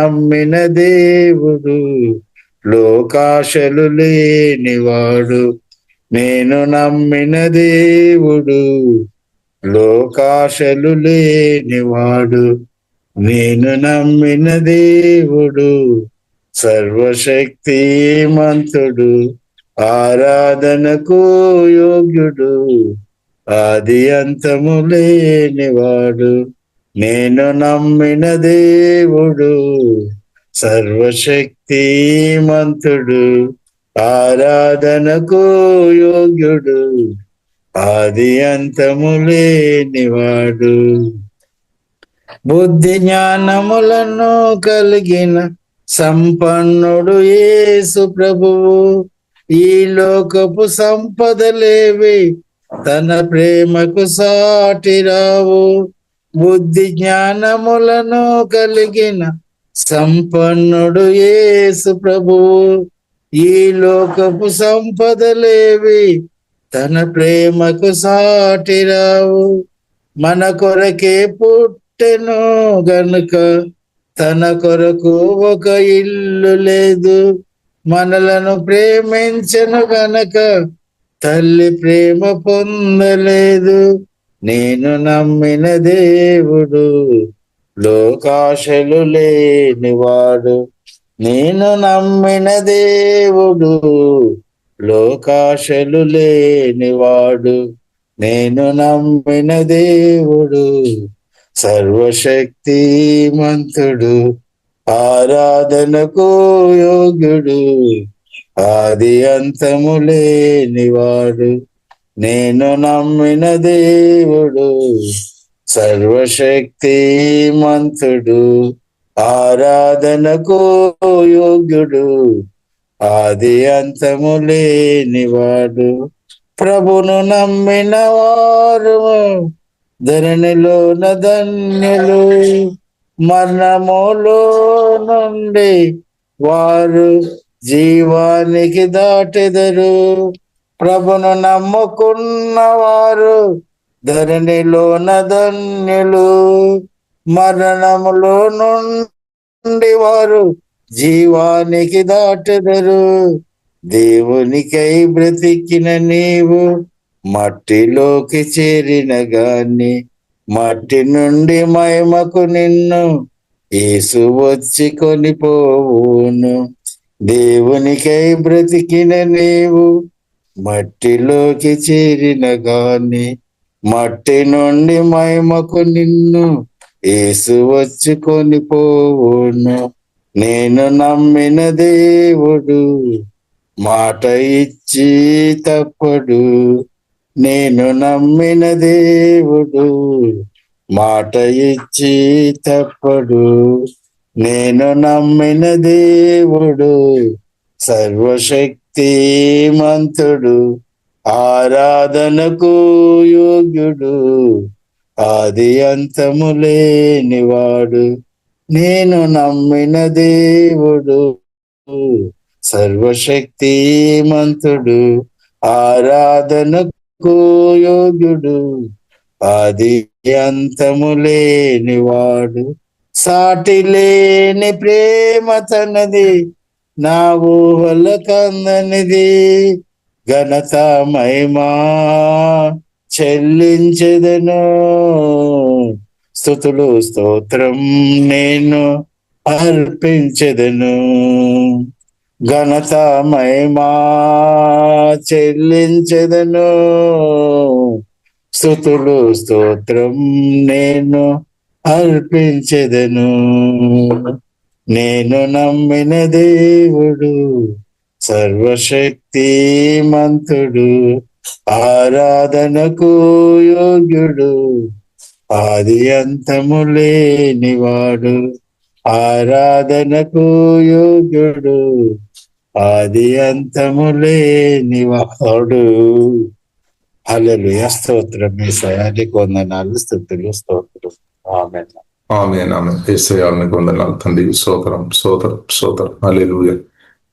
నమ్మిన దేవుడు లోకాశలు లేనివాడు. నేను నమ్మిన దేవుడు లోకాశలు లేనివాడు. నేను నమ్మిన దేవుడు సర్వశక్తిమంతుడు, ఆరాధనకు యోగ్యుడు, ఆది అంతము లేనివాడు. నేను నమ్మిన దేవుడు సర్వశక్తిమంతుడు, ఆరాధనకు యోగ్యుడు, ఆది అంతము లేనివాడు. బుద్ధి జ్ఞానములను కలిగిన సంపన్నుడు యేసు ప్రభువు. ఈ లోకపు సంపదలేవి తన ప్రేమకు సాటిరావు. బుద్ధి జ్ఞానములను కలిగిన సంపన్నుడు యేసు ప్రభువు. ఈ లోకపు సంపదలేవి తన ప్రేమకు సాటిరావు. మన కొరకే పుట్టెను గనుక తన కొరకు ఒక ఇల్లు లేదు. మనలను ప్రేమించెను గనక తల్లి ప్రేమ పొందలేదు. నేను నమ్మిన దేవుడు లోకాశలు లేనివాడు. నేను నమ్మిన దేవుడు లోకాశలు లేనివాడు. నేను నమ్మిన దేవుడు సర్వశక్తిమంతుడు, ఆరాధనకు యోగ్యుడు, ఆది అంతము లేనివాడు. నేను నమ్మిన దేవుడు సర్వశక్తిమంతుడు, ఆరాధనకు యోగ్యుడు, ఆది అంతము లేనివాడు. ప్రభును నమ్మిన వారు ధరణిలోన ధన్యులు. మరణములో నుండి వారు జీవానికి దాటెదరు. ప్రభును నమ్ముకున్న వారు ధరణిలోన ధన్యులు. మరణములో నుండి వారు జీవానికి దాటెదరు. దేవునికై బ్రతికిన నీవు మట్టిలోకి చేరిన గాని మట్టి నుండి మహిమకు నిన్ను యేసు వచ్చి కొనిపోవును. దేవునికై బ్రతికిన నీవు మట్టిలోకి చేరిన గాని మట్టి నుండి మహిమకు నిన్ను యేసు వచ్చి కొనిపోవును. నేను నమ్మిన దేవుడు మాట ఇచ్చి తప్పడు. నేను నమ్మిన దేవుడు మాట ఇచ్చి తప్పడు. నేను నమ్మిన దేవుడు సర్వశక్తిమంతుడు, ఆరాధనకు యోగ్యుడు, ఆది అంతము లేనివాడు. నేను నమ్మిన దేవుడు సర్వశక్తిమంతుడు, ఆరాధనకు యోగ్యుడు, ఆది అంతము లేనివాడు. సాటి లేని ప్రేమ తనది, నా ఊహల కందనిది. ఘనత మహిమా చెల్లించెదను, స్తుతులు స్తోత్రం నేను అర్పించెదను. ఘనత మహిమా చెల్లించెదను, స్తుతులు స్తోత్రం నేను అర్పించెదను. నేను నమ్మిన దేవుడు సర్వశక్తిమంతుడు, ఆరాధనకు యోగ్యుడు, ఆది అంతము లేనివాడు. ఆరాధనకు యోగ్యుడు, ఆది అంతము లేనివాడు. హల్లెలూయా. స్తోత్రం యేసయ్యానికి వందనాలు, స్తుతులు స్తోత్రం. ఆమేన్. ఆమేన్. ఆమేన్. యేసయ్యానికి వందనాలు తండ్రి. స్తోత్రం స్తోత్రం స్తోత్రం. హల్లెలూయా.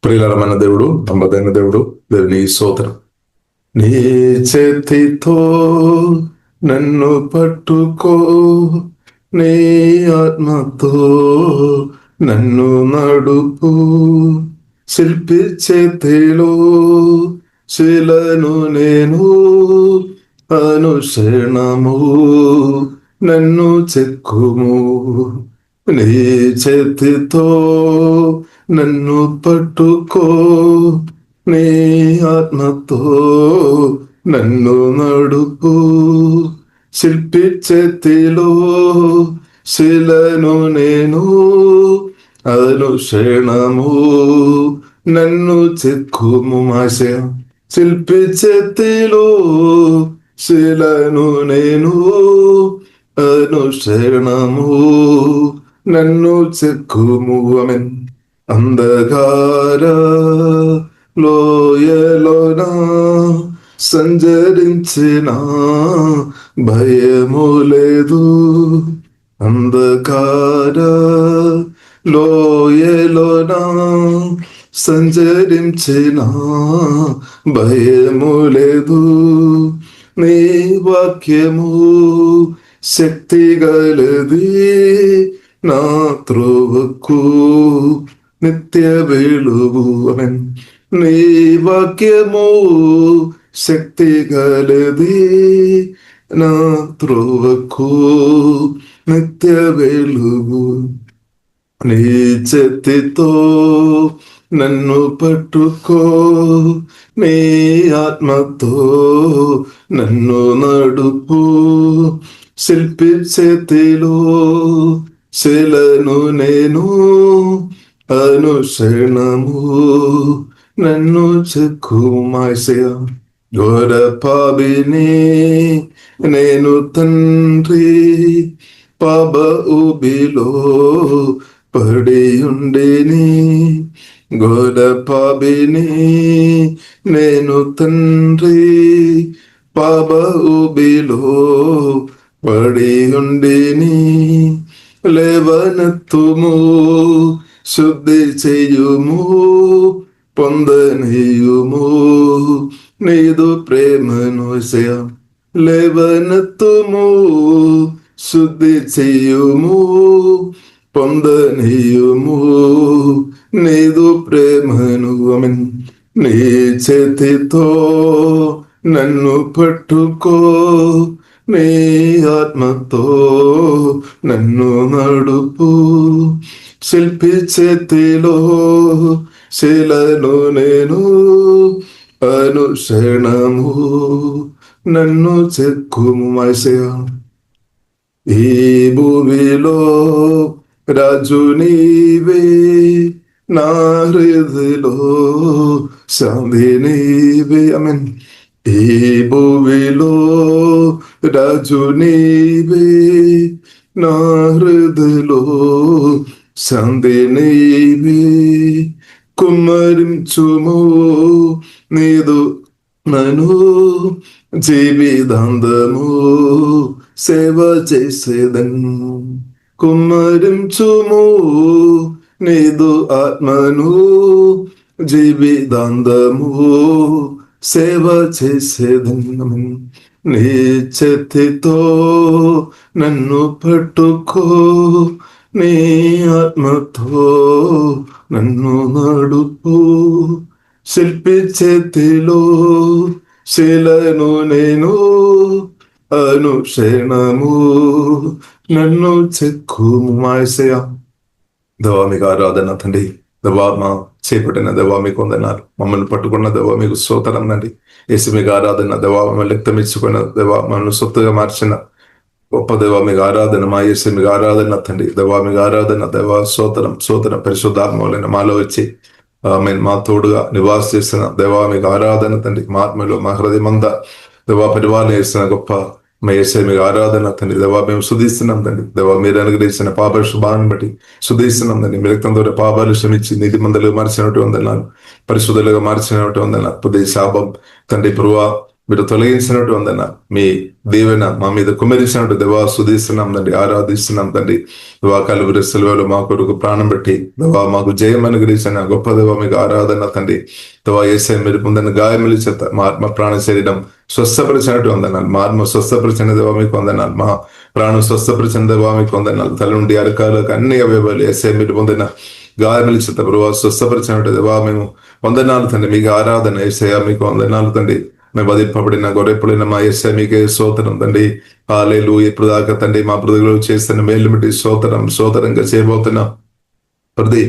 ప్రియులమైన దేవుడు, నమ్మదైన దేవుడు, దేవుని స్తోత్రం. నీ చేతితో నన్ను పట్టుకో, నీ ఆత్మతో నన్ను నడుపు. శిల్పి చేతిలో శిలను నేను, అనుక్షణము నన్ను చెక్కుము. నీ చేతితో నన్ను పట్టుకో, నీ ఆత్మతో నన్ను నడుపు. శిల్పి చేతిలో శిలను నేను, అనుక్షణము నన్ను చెక్కుము. ఆశయ శిల్పి చేతిలో శిలను నేను, అనుక్షణము నన్ను చెక్కుము. ఆమేన్. అంధకార లోయలోన సంచరించిన భయము లేదు. అంధకార లోయలోన సంచరించిన భయము లేదు. నీ వాక్యము శక్తి గలది, నా త్రోవకు నిత్య వెలుగు. ఆమేన్. నీ వాక్యము శక్తి గలది, నా త్రోవకు నిత్య వెలుగు. నీ చేతితో నన్ను పట్టుకో, నీ ఆత్మతో నన్ను నడుపు. శిల్పి చేతిలో శిలను నేను, అనుక్షణము నన్ను చెక్కుమాశయ. ఘోర పాపిని నేను తండ్రి, పాప ఊబిలో పడి ఉండేని. ఘోర పాపిని నేను తండ్రి, పాప ఊబిలో పడి ఉండేని. లేవనెత్తుము, శుద్ధి చెయ్యుము, పొందనీయుము నీదు ప్రేమను. లేవనెత్తుము, శుద్ధి చెయ్యుము, పొందనీయుము నీదు ప్రేమను. ఆమేన్. నీ చేతితో నన్ను పట్టుకో, నీ ఆత్మతో నన్ను నడుపు. శిల్పి చేతిలో శిలను నేను, అనుక్షణము నన్ను చెక్కుము. ఆశయ ఈ భూమిలో రాజు నీవే, నా హృదయలో శాంతి నీవే. ఆమేన్. ఈ భూమిలో రాజు నీవే, నా హృదయలో శాంతి నీవే. కుమ్మరించుము నీదు నను, జీవితాంతము సేవ చేసేదను. కుమ్మరించుము నీదు ఆత్మను, జీవితాంతము సేవ చేసేదను. నీ చేతితో నన్ను పట్టుకో, నీ ఆత్మతో నన్ను నడుపు. శిల్పి చేతిలో శిలను నేను, అనుక్షణము నన్ను చెక్కుము. ఆశయ దేవా మీకు ఆరాధన తండ్రి. దేవా మా చేపట్టిన దేవా మీకు వందనాలు. మమ్మల్ని పట్టుకున్న దేవా మీకు స్తోత్రం తండ్రి. యేసు మీకు ఆరాధన దేవా. మమ్మల్ని వ్యక్తమిచ్చుకున్న దేవా, మమ్మల్ని సొత్తుగా మార్చిన గొప్ప దేవా మీకు ఆరాధన. మా యేసు మీకు ఆరాధన తండ్రి. దేవా మీకు ఆరాధన దేవా. స్తోత్రం స్తోత్రం. పరిశుద్ధాత్మలైన మాలో వచ్చి మేము మా తోడుగా నివాస చేసిన దేవా మీకు ఆరాధన తండ్రి. మా ఆత్మలో మా హృదయమంతా దేవా పరిపాలన చేసిన గొప్ప మా యేసయ్య మీకు ఆరాధన తండ్రి. దేవా మేము శుద్ధిస్తున్నాం తండ్రి. దేవా మీరు అనుగ్రహించిన పాప శుభాన్ని బట్టి శుద్ధిస్తున్నాం తండ్రి. మీ రక్తం ద్వారా పాపాలు క్షమించి నీతి మందులుగా మార్చినట్టు వందనాలు, పరిశుద్ధులుగా మార్చినట్టు వందనాలు. పుది శాపం తండ్రి పురువా మీరు తొలగించినట్టు వందనాలు. మీ దీవెన మా మీద కుమ్మరించినట్టు దేవా శుద్ధిస్తున్నాం తండ్రి. ఆరాధిస్తున్నాం తండ్రి. దేవా కలువరి సిలువలో మా కొరకు ప్రాణం పెట్టి దేవా మాకు జయం అనుగ్రహించిన గొప్ప దేవా మీకు ఆరాధన తండ్రి. దేవా యేసయ్య మీరు పొందిన గాయముల చేత మా ఆత్మ ప్రాణ శరీరం స్వస్థపరిచినట్టు వందనాలు. మా ఆత్మ స్వస్థపరిచిన దేవా మీకు వందనాలు. మా ప్రాణం స్వస్థపరిచిన దేవా మీకు వందనాలు. తల నుండి అరకాలకు అన్ని అవయవాలు ఏసే మీరు పొందిన గాయముల చేత ప్రభావ స్వస్థపరిచినట్టు దేవా మేము వందనాలు తండ్రి. మీకు ఆరాధన ఏసయ్యా, మీకు వందనాలు తండ్రి. మేము వదిలిపబడిన గొర్రెపడిన మా ఏసయ్య మీకే స్తోత్రం తండ్రి. హల్లెలూయా. ఇప్పుడు దాకా తండ్రి మా బ్రతుకులు చేస్తున్న మేలు బట్టి స్తోత్రంగా చేయబోతున్నా ప్రతి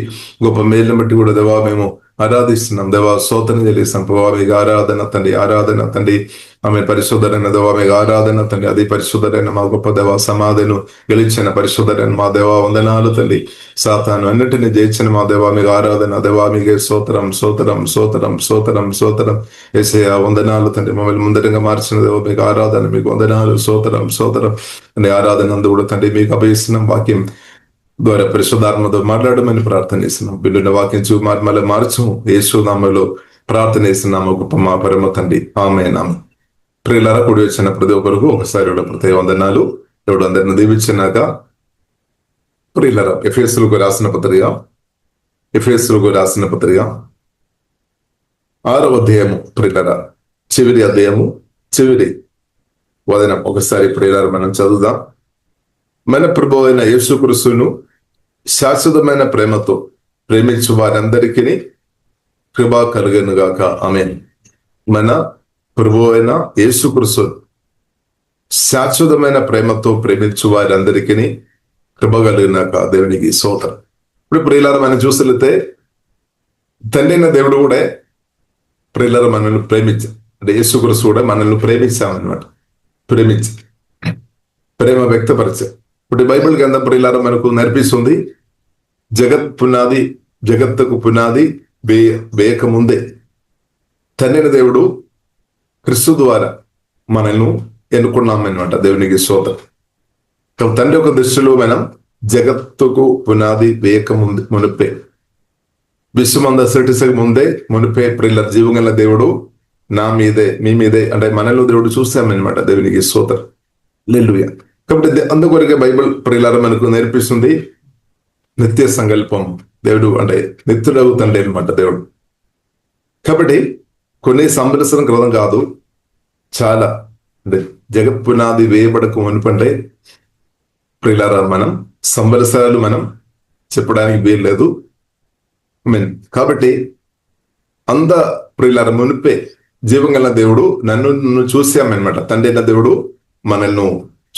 గొప్ప మేలును బట్టి కూడా దేవా మేము ఆరాధిస్తున్నాం దేవా, స్తోత్రం చెల్లిస్తాం ప్రభావ. మీకు ఆరాధన తండ్రి. ఆమె పరిశుద్ధరైన దేవా మీకు ఆరాధన తండ్రి. అది పరిశుద్ధరైన మా గొప్ప దేవా, సమాధిను గెలిచిన పరిశుద్ధరైన మా దేవా వందనాలు తండ్రి. సాతాను అన్నిటిని జయించిన మా దేవా మీకు ఆరాధన దేవా. మీకే స్తోత్రం యేసయ్యా వందనాలు తండ్రి. మమ్మల్ని ముందరంగా మార్చిన దేవా మీకు ఆరాధన, మీకు వందనాలు స్తోత్రం తండ్రి. ఆరాధన అందు కూడా తండ్రి మీకు అభయిస్తున్నాం. వాక్యం ద్వారా పరిశుద్ధాత్మతో మాట్లాడమని ప్రార్థన చేస్తున్నాం. బిడ్డ వాక్యం మళ్ళీ మార్చు యేసు నామములో ప్రార్థన చేస్తున్నాము గొప్ప మా పరమ తండ్రి, ఆమేన్. ప్రియులారా, కూడి వచ్చిన ప్రతి ఒక్కరికి ఒకసారి ప్రతి వందనాలు. దేవుడు అందరిని దీవించినాక ప్రియులారా, ఎఫెసీయులకు రాసిన పత్రిక 6వ అధ్యాయము ప్రియులారా, చివరి అధ్యాయము చివరి వదనం ఒకసారి ప్రియులారా మనం చదువుదాం. మన ప్రభువు అయిన యేసుక్రీస్తును శాశ్వతమైన ప్రేమతో ప్రేమించు వారందరికీ కృప కలుగును గాక, ఆమేన్. మన ప్రభువు అయిన యేసుక్రీస్తు శాశ్వతమైన ప్రేమతో ప్రేమించు వారందరికీ కృప కలుగునాక, దేవునికి స్తోత్రం. ఇప్పుడు ప్రియులారా మనం చూసితే తండ్రి అయిన దేవుడు కూడా ప్రియులారా మనల్ని ప్రేమించారు. అంటే యేసుక్రీస్తు కూడా మనల్ని ప్రేమించామన్నమాట. ప్రేమ వ్యక్తపరిచారు. ఇప్పుడు బైబిల్ గ్రంథం ప్రియులారా మనకు నేర్పిస్తుంది, జగత్తుకు పునాది వేయక ముందే తండ్రి దేవుడు క్రీస్తు ద్వారా మనల్ని ఎన్నుకున్నామన్నమాట. దేవునికి స్తోత్రం. తండ్రి యొక్క దృష్టిలో మనం జగత్తుకు పునాది వేయక మునిపే, విశ్వమంద సృష్టించక ముందే మునిపే ప్రియుల జీవగల దేవుడు నా మీదే మీ మీదే అంటే మనలో దేవుడు చూసామన్నమాట. దేవునికి స్తోత్రం. హల్లెలూయా. కాబట్టి అందుకొరకే బైబిల్ ప్రియులారా మనకు నేర్పిస్తుంది నిత్య సంకల్పం. దేవుడు అంటే నిత్యుడవు తండ్రి అనమాట దేవుడు. కాబట్టి కొన్ని సంవత్సరం క్రితం కాదు, చాలా అంటే జగత్ పునాది వేయబడక మునుపంటే ప్రియులారా మనం సంవత్సరాలు మనం చెప్పడానికి వీల్లేదు. కాబట్టి అంద ప్రియులారా మునిపే జీవంగల దేవుడు నన్ను చూసామన్నమాట. తండ్రి అయిన దేవుడు మనల్ని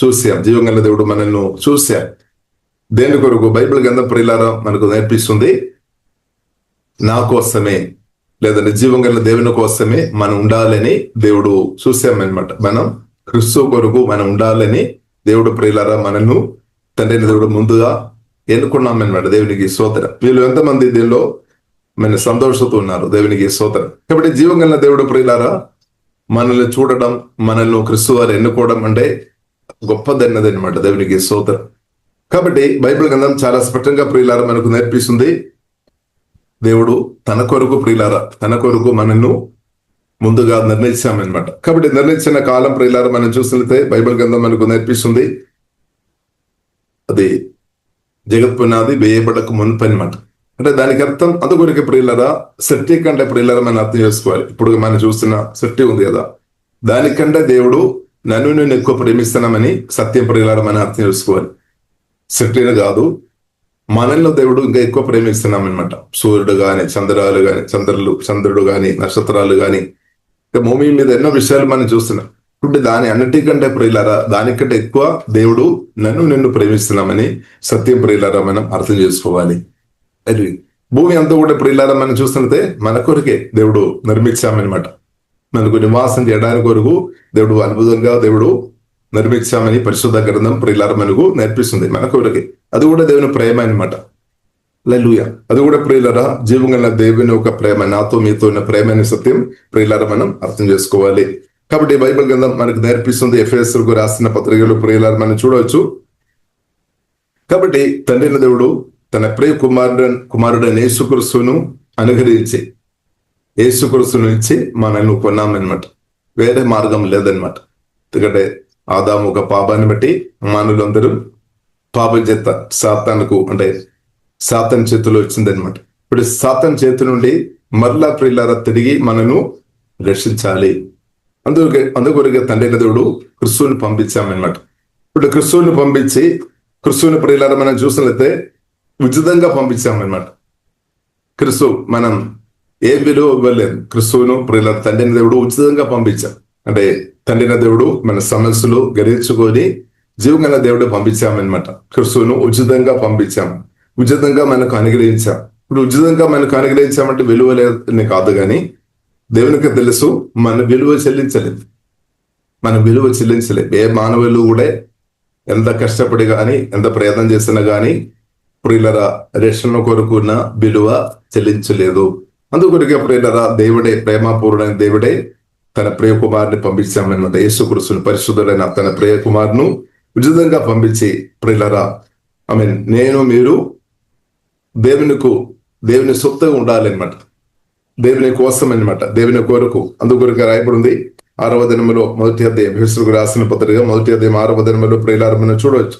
చూసాం, జీవంగల దేవుడు మనల్ని చూసాం. దేని కొరకు బైబిల్ గ్రంథం ప్రియులారా మనకు నేర్పిస్తుంది, నా కోసమే లేదంటే జీవంగల దేవుని కోసమే మనం ఉండాలని దేవుడు చూసామన్నమాట. మనం క్రీస్తు కొరకు మనం ఉండాలని దేవుడు ప్రియులారా మనల్ని తండ్రి దేవుడు ముందుగా ఎన్నుకున్నామన్నమాట. దేవునికి స్తోత్రం. వీళ్ళు ఎంతమంది దీనిలో మన సంతోషంతో ఉన్నారు. దేవునికి స్తోత్రం. కాబట్టి జీవంగల దేవుడు ప్రియులారా మనల్ని చూడడం, మనల్ని క్రీస్తు వారు ఎన్నుకోవడం అంటే గొప్పదన్నది అనమాట. దేవునికి స్తోత్రం. కాబట్టి బైబిల్ గ్రంథం చాలా స్పష్టంగా ప్రియులారా మనకు నేర్పిస్తుంది, దేవుడు తన కొరకు ప్రియులారా తన కొరకు మనల్ని ముందుగా నిర్ణయించామన్నమాట. కాబట్టి నిర్ణయించిన కాలం ప్రియులారా మనం చూసినట్లయితే బైబిల్ గ్రంథం మనకు నేర్పిస్తుంది, అది జగత్ పునాది వేయబడక మునుపు అనమాట. అంటే దానికి అర్థం అందుకొరకు ప్రియులారా సృష్టి కంటే ప్రియులారా మనం అర్థం చేసుకోవాలి. ఇప్పుడు మనం చూస్తున్న సృష్టి ఉంది కదా, దానికంటే దేవుడు నేను ఎక్కువ ప్రేమిస్తున్నామని సత్యం ప్రియులారా మనం అర్థం చేసుకోవాలి. సృష్టిని కాదు, మనల్లో దేవుడు ఇంకా ఎక్కువ ప్రేమిస్తున్నాం అనమాట. సూర్యుడు గాని, చంద్రుడు గాని, నక్షత్రాలు గాని, ఇంకా భూమి మీద ఎన్నో విషయాలు మనం చూస్తున్నాం. ఇప్పుడు దాని అన్నిటికంటే ప్రియులారా దానికంటే ఎక్కువ దేవుడు నిన్ను ప్రేమిస్తున్నామని సత్యం ప్రియులారా మనం అర్థం చేసుకోవాలి. అది భూమి అంతా కూడా ప్రియులారా మనం చూస్తున్నదే మన కొరకే దేవుడు నిర్మించామన్నమాట. మనకు నివాసం చేయడానికి కొరకు దేవుడు అద్భుతంగా దేవుడు నిర్మించామని పరిశుద్ధ గ్రంథం ప్రియులారా మనకు నేర్పిస్తుంది. మన కొరకే అది కూడా దేవుని ప్రేమ అనమాట. హల్లెలూయా. అది కూడా ప్రియులారా జీవంగల దేవుని ఒక ప్రేమ, నాతో మీతో ఉన్న ప్రేమ అనే సత్యం ప్రియులారా మనం అర్థం చేసుకోవాలి. కాబట్టి బైబిల్ గ్రంథం మనకు నేర్పిస్తుంది. ఎఫెసీయులకు రాసిన పత్రికలు ప్రియులారా మనం చూడవచ్చు. కాబట్టి తండ్రి దేవుడు తన ప్రియ కుమారుడైన యేసుక్రీస్తును అనుగ్రహించి యేసుక్రీస్తును ఇచ్చి మనల్ని కొన్నామన్నమాట. వేరే మార్గం లేదనమాట. ఎందుకంటే ఆదాము ఒక పాపాన్ని బట్టి మానవులందరూ పాపం చేత సాతాను చేతిలో వచ్చిందనమాట. ఇప్పుడు సాతాను చేతి నుండి మరలా ప్రియులారా తిరిగి మనను రక్షించాలి. అందుకొరకే తండ్రి దేవుడు క్రీస్తుని పంపించామన్నమాట. ఇప్పుడు క్రిస్తువుని పంపించి క్రిస్తువుని ప్రియులారా మనం చూసినట్లయితే ఉచితంగా పంపించామన్నమాట. క్రిస్తు మనం ఏ విలువ ఇవ్వలేదు. క్రిస్తువును ప్రియులార తండ్రిని దేవుడు ఉచితంగా పంపించాం. అంటే తండ్రిన దేవుడు మన సమస్యలు గ్రహించుకొని జీవగల దేవుడు పంపించామన్నమాట. క్రిస్తువును ఉచితంగా పంపించాం, ఉచితంగా మనకు అనుగ్రహించాం. ఇప్పుడు ఉచితంగా మనకు అనుగ్రహించామంటే విలువ లేదని కాదు, కానీ దేవునికి తెలుసు మన విలువ చెల్లించలేదు. మన విలువ చెల్లించలేదు. ఏ మానవులు కూడా ఎంత కష్టపడి కానీ ఎంత ప్రయత్నం చేసినా కానీ ప్రియులరా రక్షణ కొరకున్న విలువ చెల్లించలేదు. అందుకొరకే ప్రియులరా దేవుడే, ప్రేమపూర్ణమైన దేవుడే తన ప్రియ కుమారుని పంపించామన్నమాట. యేసుక్రీస్తును పరిశుద్ధుడైన తన ప్రియ కుమారును ఉచితంగా పంపించి ప్రియులరా నేను మీరు దేవుని సొత్తుగా ఉండాలి అనమాట. దేవుని కోసం అనమాట, దేవుని కొరకు. అందుకొరకు రాయబడింది 6వ దినములో 1వ అధ్యాయం, ఎఫెసీయులకు రాసిన పత్రిక 1వ అధ్యాయం 6వ దినములో ప్రియులారా మనం చూడవచ్చు.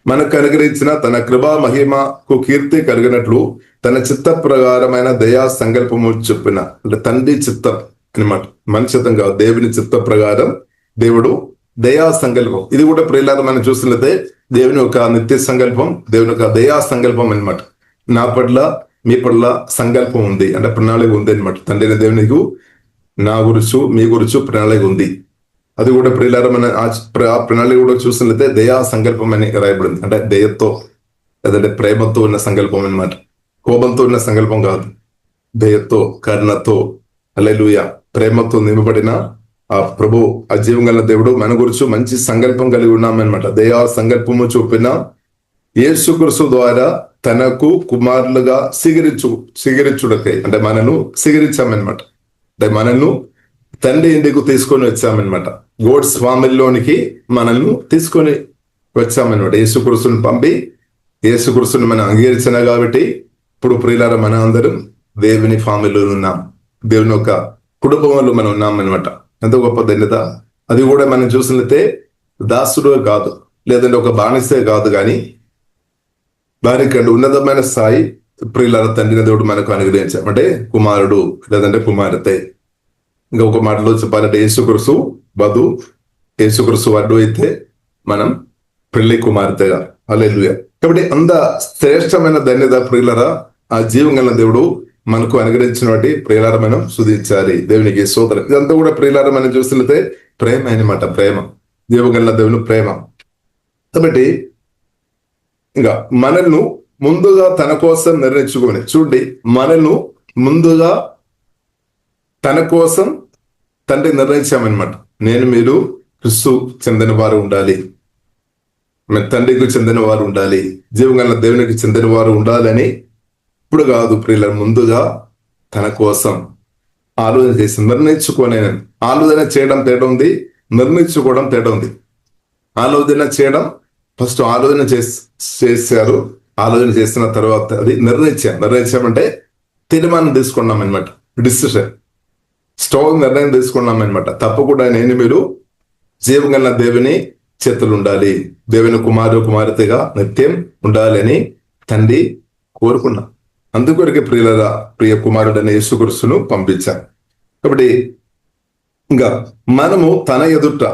మనకు అనుగ్రహించిన తన కృపా మహిమకు కీర్తి కలిగినట్లు తన చిత్త ప్రకారమైన దయా సంకల్పము చెప్పిన, అంటే తండ్రి చిత్తం అనమాట, మన చిత్తం కాదు, దేవుని చిత్త ప్రకారం దేవుడు దయా సంకల్పం. ఇది కూడా ప్రియులారా మనం చూసినట్లయితే దేవుని యొక్క నిత్య సంకల్పం, దేవుని యొక్క దయా సంకల్పం అనమాట. నా పట్ల మీ పట్ల సంకల్పం ఉంది, అంటే ప్రణాళిక ఉంది అనమాట. తండ్రి దేవునికి నా గురుచు మీ గురుచు ప్రణాళిక ఉంది. అది కూడా ప్రియులారా మన ఆ ప్రణాళిక కూడా చూసినట్లయితే దయా సంకల్పం అని రాయబడింది. అంటే దయతో లేదంటే ప్రేమతో ఉన్న సంకల్పం అనమాట. కోపంతో ఉన్న సంకల్పం కాదు, దయతో, కరుణతో, హల్లెలూయా, ప్రేమతో నింపబడిన ఆ ప్రభు, ఆ జీవంగల దేవుడు మన గురించి మంచి సంకల్పం కలిగి ఉన్నామన్నమాట. దయా సంకల్పము చూపిన యేసుక్రీస్తు ద్వారా తనకు కుమారులుగా సిగరించుడకై, అంటే మనను సిగరించామన్నమాట. అంటే మనల్ని తండ్రి ఇంటికి తీసుకొని వచ్చామన్నమాట. గోడ్స్ ఫ్యామిలీలోనికి మనల్ని తీసుకొని వచ్చామన్నమాట. యేసుక్రీస్తుని పంపి యేసుక్రీస్తుని మనం అంగీకరించిన కాబట్టి ఇప్పుడు ప్రియులారా మన అందరం దేవుని ఫ్యామిలీలో ఉన్నాం, దేవుని యొక్క కుటుంబంలో మనం ఉన్నామన్నమాట. ఎంత గొప్ప ధన్యత. అది కూడా మనం చూసినట్లయితే దాసుడు కాదు, లేదంటే ఒక బానిసే కాదు, కానీ దానికంటే ఉన్నతమైన స్థాయి ప్రియులారా తండ్రిని దేవుడు మనకు అనుగ్రహించాం. అంటే కుమారుడు లేదంటే కుమార్తె. ఇంకొక మాటలో చెప్పాలంటే యేసుక్రీస్తు వధు, యేసుక్రీస్తు వడ్డు అయితే మనం పెళ్లి కుమార్తెగా. హల్లెలూయా. కాబట్టి అంత శ్రేష్టమైన ధన్యత ప్రియులారా ఆ జీవంగల దేవుడు మనకు అనుగ్రహించిన వాటి ప్రియులారా మనం స్తుతించాలి. దేవునికి స్తోత్రం. ఇదంతా కూడా ప్రియులారా మనం చూసినట్లయితే ప్రేమ అనమాట. ప్రేమ, జీవగల దేవుని ప్రేమ. కాబట్టి ఇంకా మనల్ని ముందుగా తన కోసం నిర్ణయించుకొని, చూడండి, మనల్ని ముందుగా తన కోసం తండ్రి నిర్ణయించామన్నమాట. నేను మీరు క్రీస్తు చెందిన వారు ఉండాలి, తండ్రికి చెందిన వారు ఉండాలి, జీవగల దేవునికి చెందిన వారు ఉండాలని ఇప్పుడు కాదు ప్రియుల, ముందుగా తన కోసం ఆలోచన చేసి నిర్ణయించుకొని. ఆలోచన చేయడం తేడా ఉంది, నిర్ణయించుకోవడం తేడా ఉంది. ఆలోచన చేయడం ఫస్ట్ ఆలోచన చేశారు, ఆలోచన చేసిన తర్వాత అది నిర్ణయించామంటే తీర్మానం తీసుకున్నాం అనమాట. డిసిషన్, స్ట్రాంగ్ నిర్ణయం తీసుకున్నాం అనమాట. తప్పకుండా నేను మీరు జీవగల దేవుని చేతులు ఉండాలి, దేవుని కుమార్తెగా నిత్యం ఉండాలని తండ్రి కోరుకున్నాం. అందుకొరకే ప్రియ కుమారుడైన యేసుక్రీస్తును పంపించాం. కాబట్టి ఇంకా మనము తన ఎదుట,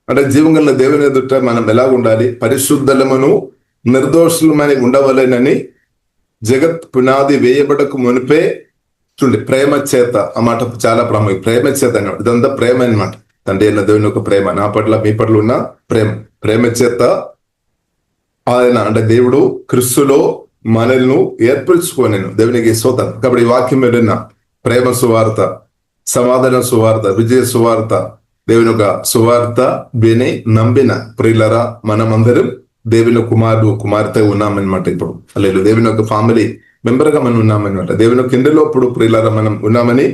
అంటే జీవగల దేవుని ఎదుట మనం ఎలా ఉండాలి? పరిశుద్ధలమును నిర్దోషులమని ఉండవలేనని జగత్ పునాది వేయబడకు మునిపే, చూడండి, ప్రేమ చేత, ఆ మాట చాలా ప్రాముఖ్యం. ప్రేమ చేత అన్నమాట. ఇదంతా ప్రేమ అనమాట. తండ్రి అయిన దేవుని యొక్క ప్రేమ, నా పట్ల మీ పట్ల ఉన్న ప్రేమ చేత ఆయన, అంటే దేవుడు క్రీస్తులో మనల్ని ఏర్పరచుకోనేను. దేవునికి స్తోత్రం. కాబట్టి ఈ వాక్యం విన్న ప్రేమ సువార్త, సమాధాన సువార్త, విజయ సువార్త, దేవుని యొక్క సువార్త విని నమ్మిన ప్రియులరా మనమందరం దేవుని కుమార్తె ఉన్నామన్నమాట. ఇప్పుడు లేదు, దేవుని యొక్క ఫ్యామిలీ మెంబర్ గా మనం ఉన్నామన్నమాట. దేవుని కిందలో ఇప్పుడు ప్రియులరా మనం ఉన్నామని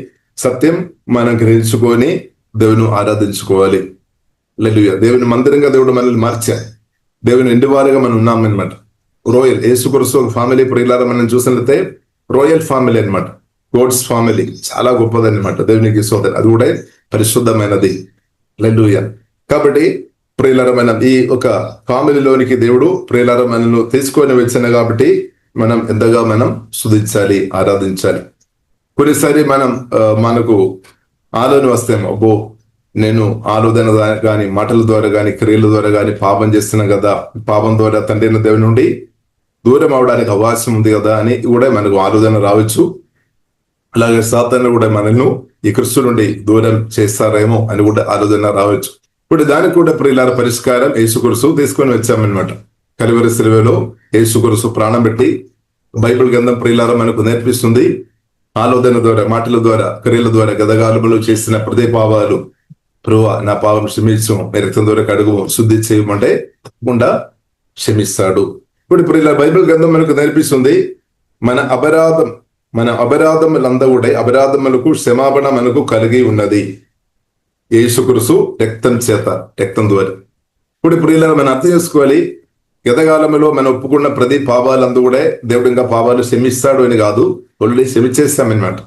సత్యం మనం గ్రహించుకొని దేవుని ఆరాధించుకోవాలి. లేదు, దేవుని మందిరంగా దేవుడు మనల్ని మార్చారు, దేవుని ఇంటివారిగా మనం ఉన్నామన్నమాట. రోయల్ యేసుక్రీస్తు ఫ్యామిలీ ప్రియులారా మనం చూసినట్లయితే రోయల్ ఫ్యామిలీ అనమాట. గోడ్స్ ఫ్యామిలీ చాలా గొప్పది అనమాట. దేవునికి స్తోత్రం. అది కూడా పరిశుద్ధమైనది. హల్లెలూయా. కాబట్టి ప్రియులారా మనం ఈ ఒక ఫ్యామిలీలోనికి దేవుడు ప్రియులారా మనల్ని తీసుకొని వచ్చిన కాబట్టి మనం ఎంతగా మనం స్తుతించాలి, ఆరాధించాలి. కొన్నిసారి మనకు ఆలోచన వస్తేమో, అబ్బో నేను ఆలోచన ద్వారా కానీ మాటల ద్వారా కానీ క్రియల ద్వారా కానీ పాపం చేస్తున్నాను కదా, పాపం ద్వారా తండ్రి అయిన దేవుని నుండి దూరం అవడానికి అవకాశం ఉంది కదా అని కూడా మనకు ఆలోచన రావచ్చు. అలాగే సాతాను కూడా మనల్ని ఈ క్రీస్తు నుండి దూరం చేస్తారేమో అని కూడా ఆలోచన రావచ్చు. ఇప్పుడు దానికి కూడా ప్రియులార పరిష్కారం యేసుక్రీస్తు తీసుకొని వచ్చామన్నమాట. కలువరి శిలువలో యేసుక్రీస్తు ప్రాణం పెట్టి బైబిల్ గ్రంథం ప్రియులార మనకు నేర్పిస్తుంది. ఆలోచన ద్వారా, మాటల ద్వారా, క్రియల ద్వారా, గదగాలుములు చేసిన ప్రతి పాపాలు ప్రభువా నా పాపం క్షమించు, మీ రక్తం ద్వారా కడుగు, శుద్ధి చేయమంటే తప్పకుండా క్షమిస్తాడు. ఇప్పుడు ప్రియులార బైబిల్ గ్రంథం మనకు నేర్పిస్తుంది మన అపరాధములంతా కూడా అపరాధములకు క్షమాపణ మనకు కలిగి ఉన్నది యేసుక్రీస్తు రక్తం ద్వారా. ఇప్పుడు ప్రియులార మనం అర్థం చేసుకోవాలి, గతకాలంలో మనం ఒప్పుకున్న ప్రతి పాపాలందు కూడా దేవుడు ఇంకా పాపాలు క్షమిస్తాడు అని కాదు, ఆల్రెడీ క్షమించేస్తామన్నమాట.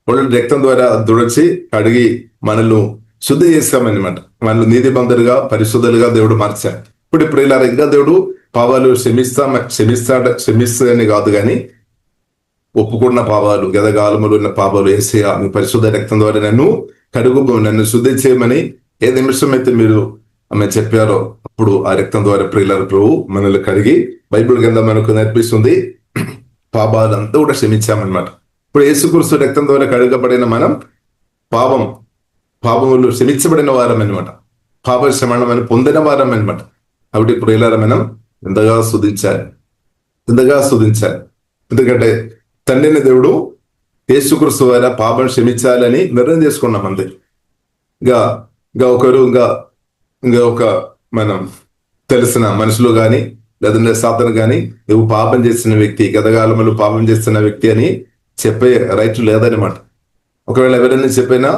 ఆల్రెడీ రక్తం ద్వారా దుడచి కడిగి మనల్ని శుద్ధి చేస్తామన్నమాట. మనల్ని నీతిమంతులుగా పరిశుద్ధులుగా దేవుడు మార్చాడు. ఇప్పుడు ప్రియులార ఇంకా దేవుడు పాపాలు క్షమిస్తాడని కాదు, కానీ ఒప్పుకున్న పాపాలు, గతకాలములు ఉన్న పాపాలు యేసయ్యా మీ పరిశుద్ధ రక్తం ద్వారా నన్ను కడుగు, నన్ను శుద్ధి చేయమని ఏ నిమిషం అయితే మీరు ఆమె చెప్పారో అప్పుడు ఆ రక్తం ద్వారా ప్రియులార ప్రభు మనల్ని కడిగి బైబిల్ కింద మనకు నేర్పిస్తుంది పాపాలంతా కూడా క్షమించామన్నమాట. ఇప్పుడు యేసుక్రీస్తు రక్తం ద్వారా కడగబడిన మనం పాపములు క్షమించబడిన వారం అనమాట, పాప క్షమణం పొందిన వారం అనమాట. కాబట్టి ప్రియులార మనం ఎంతగా స్తుతించాలి. ఎందుకంటే తండ్రిని దేవుడు యేసుక్రీస్తు ద్వారా పాపం క్షమించాలని నిర్ణయం చేసుకున్నాం అంతే. ఇంకా ఒక మనం తెలిసిన మనుషులు కానీ లేదంటే సాతను కానీ నువ్వు పాపం చేసిన వ్యక్తి, గతకాలంలో పాపం చేస్తున్న వ్యక్తి అని చెప్పే రైట్ లేదనమాట. ఒకవేళ ఎవరైనా చెప్పినా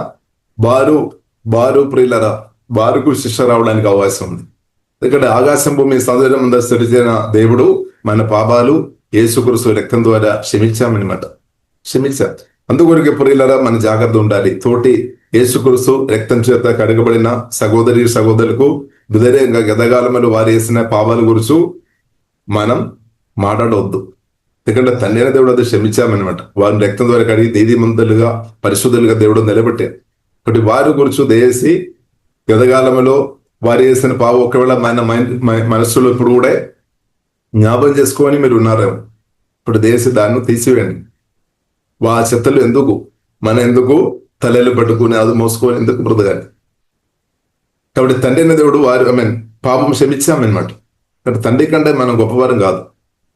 బారు ప్రియులరా బారుకు శిక్ష రావడానికి అవకాశం ఉంది. ఎందుకంటే ఆకాశం భూమి సౌందర్యం ముందు సరిచిన దేవుడు మన పాపాలు యేసుక్రీస్తు రక్తం ద్వారా క్షమించారు. అందుకొరకు ప్రియులరా మన జాగ్రత్త ఉండాలి. తోటి యేసుక్రీస్తు రక్తం చేత కడగబడిన సహోదరులకు విధేయంగా గతకాలంలో వారు వేసిన పాపాల గురించి మనం మాట్లాడవద్దు. ఎందుకంటే తండ్రి దేవుడు అది క్షమించామన్నమాట. వారిని రక్తం ద్వారా కడిగి నీతిమంతులుగా పరిశుద్ధులుగా దేవుడు నిలబెట్టారు. కాబట్టి వారి గురించి దయచేసి గతకాలంలో వారు వేసిన పాపం ఒకవేళ మన మనస్సులో ఇప్పుడు కూడా జ్ఞాపకం చేసుకొని మీరు ఉన్నారేమో, ఇప్పుడు దాన్ని తీసివేయండి. చెత్తలు ఎందుకు తలలు పట్టుకుని అది మోసుకొని ఎందుకు బ్రతకాలి? కాబట్టి తండ్రి అనే దేవుడు పాపం క్షమించామన్నమాట. కాబట్టి తండ్రి కంటే మనం గొప్పవారం కాదు.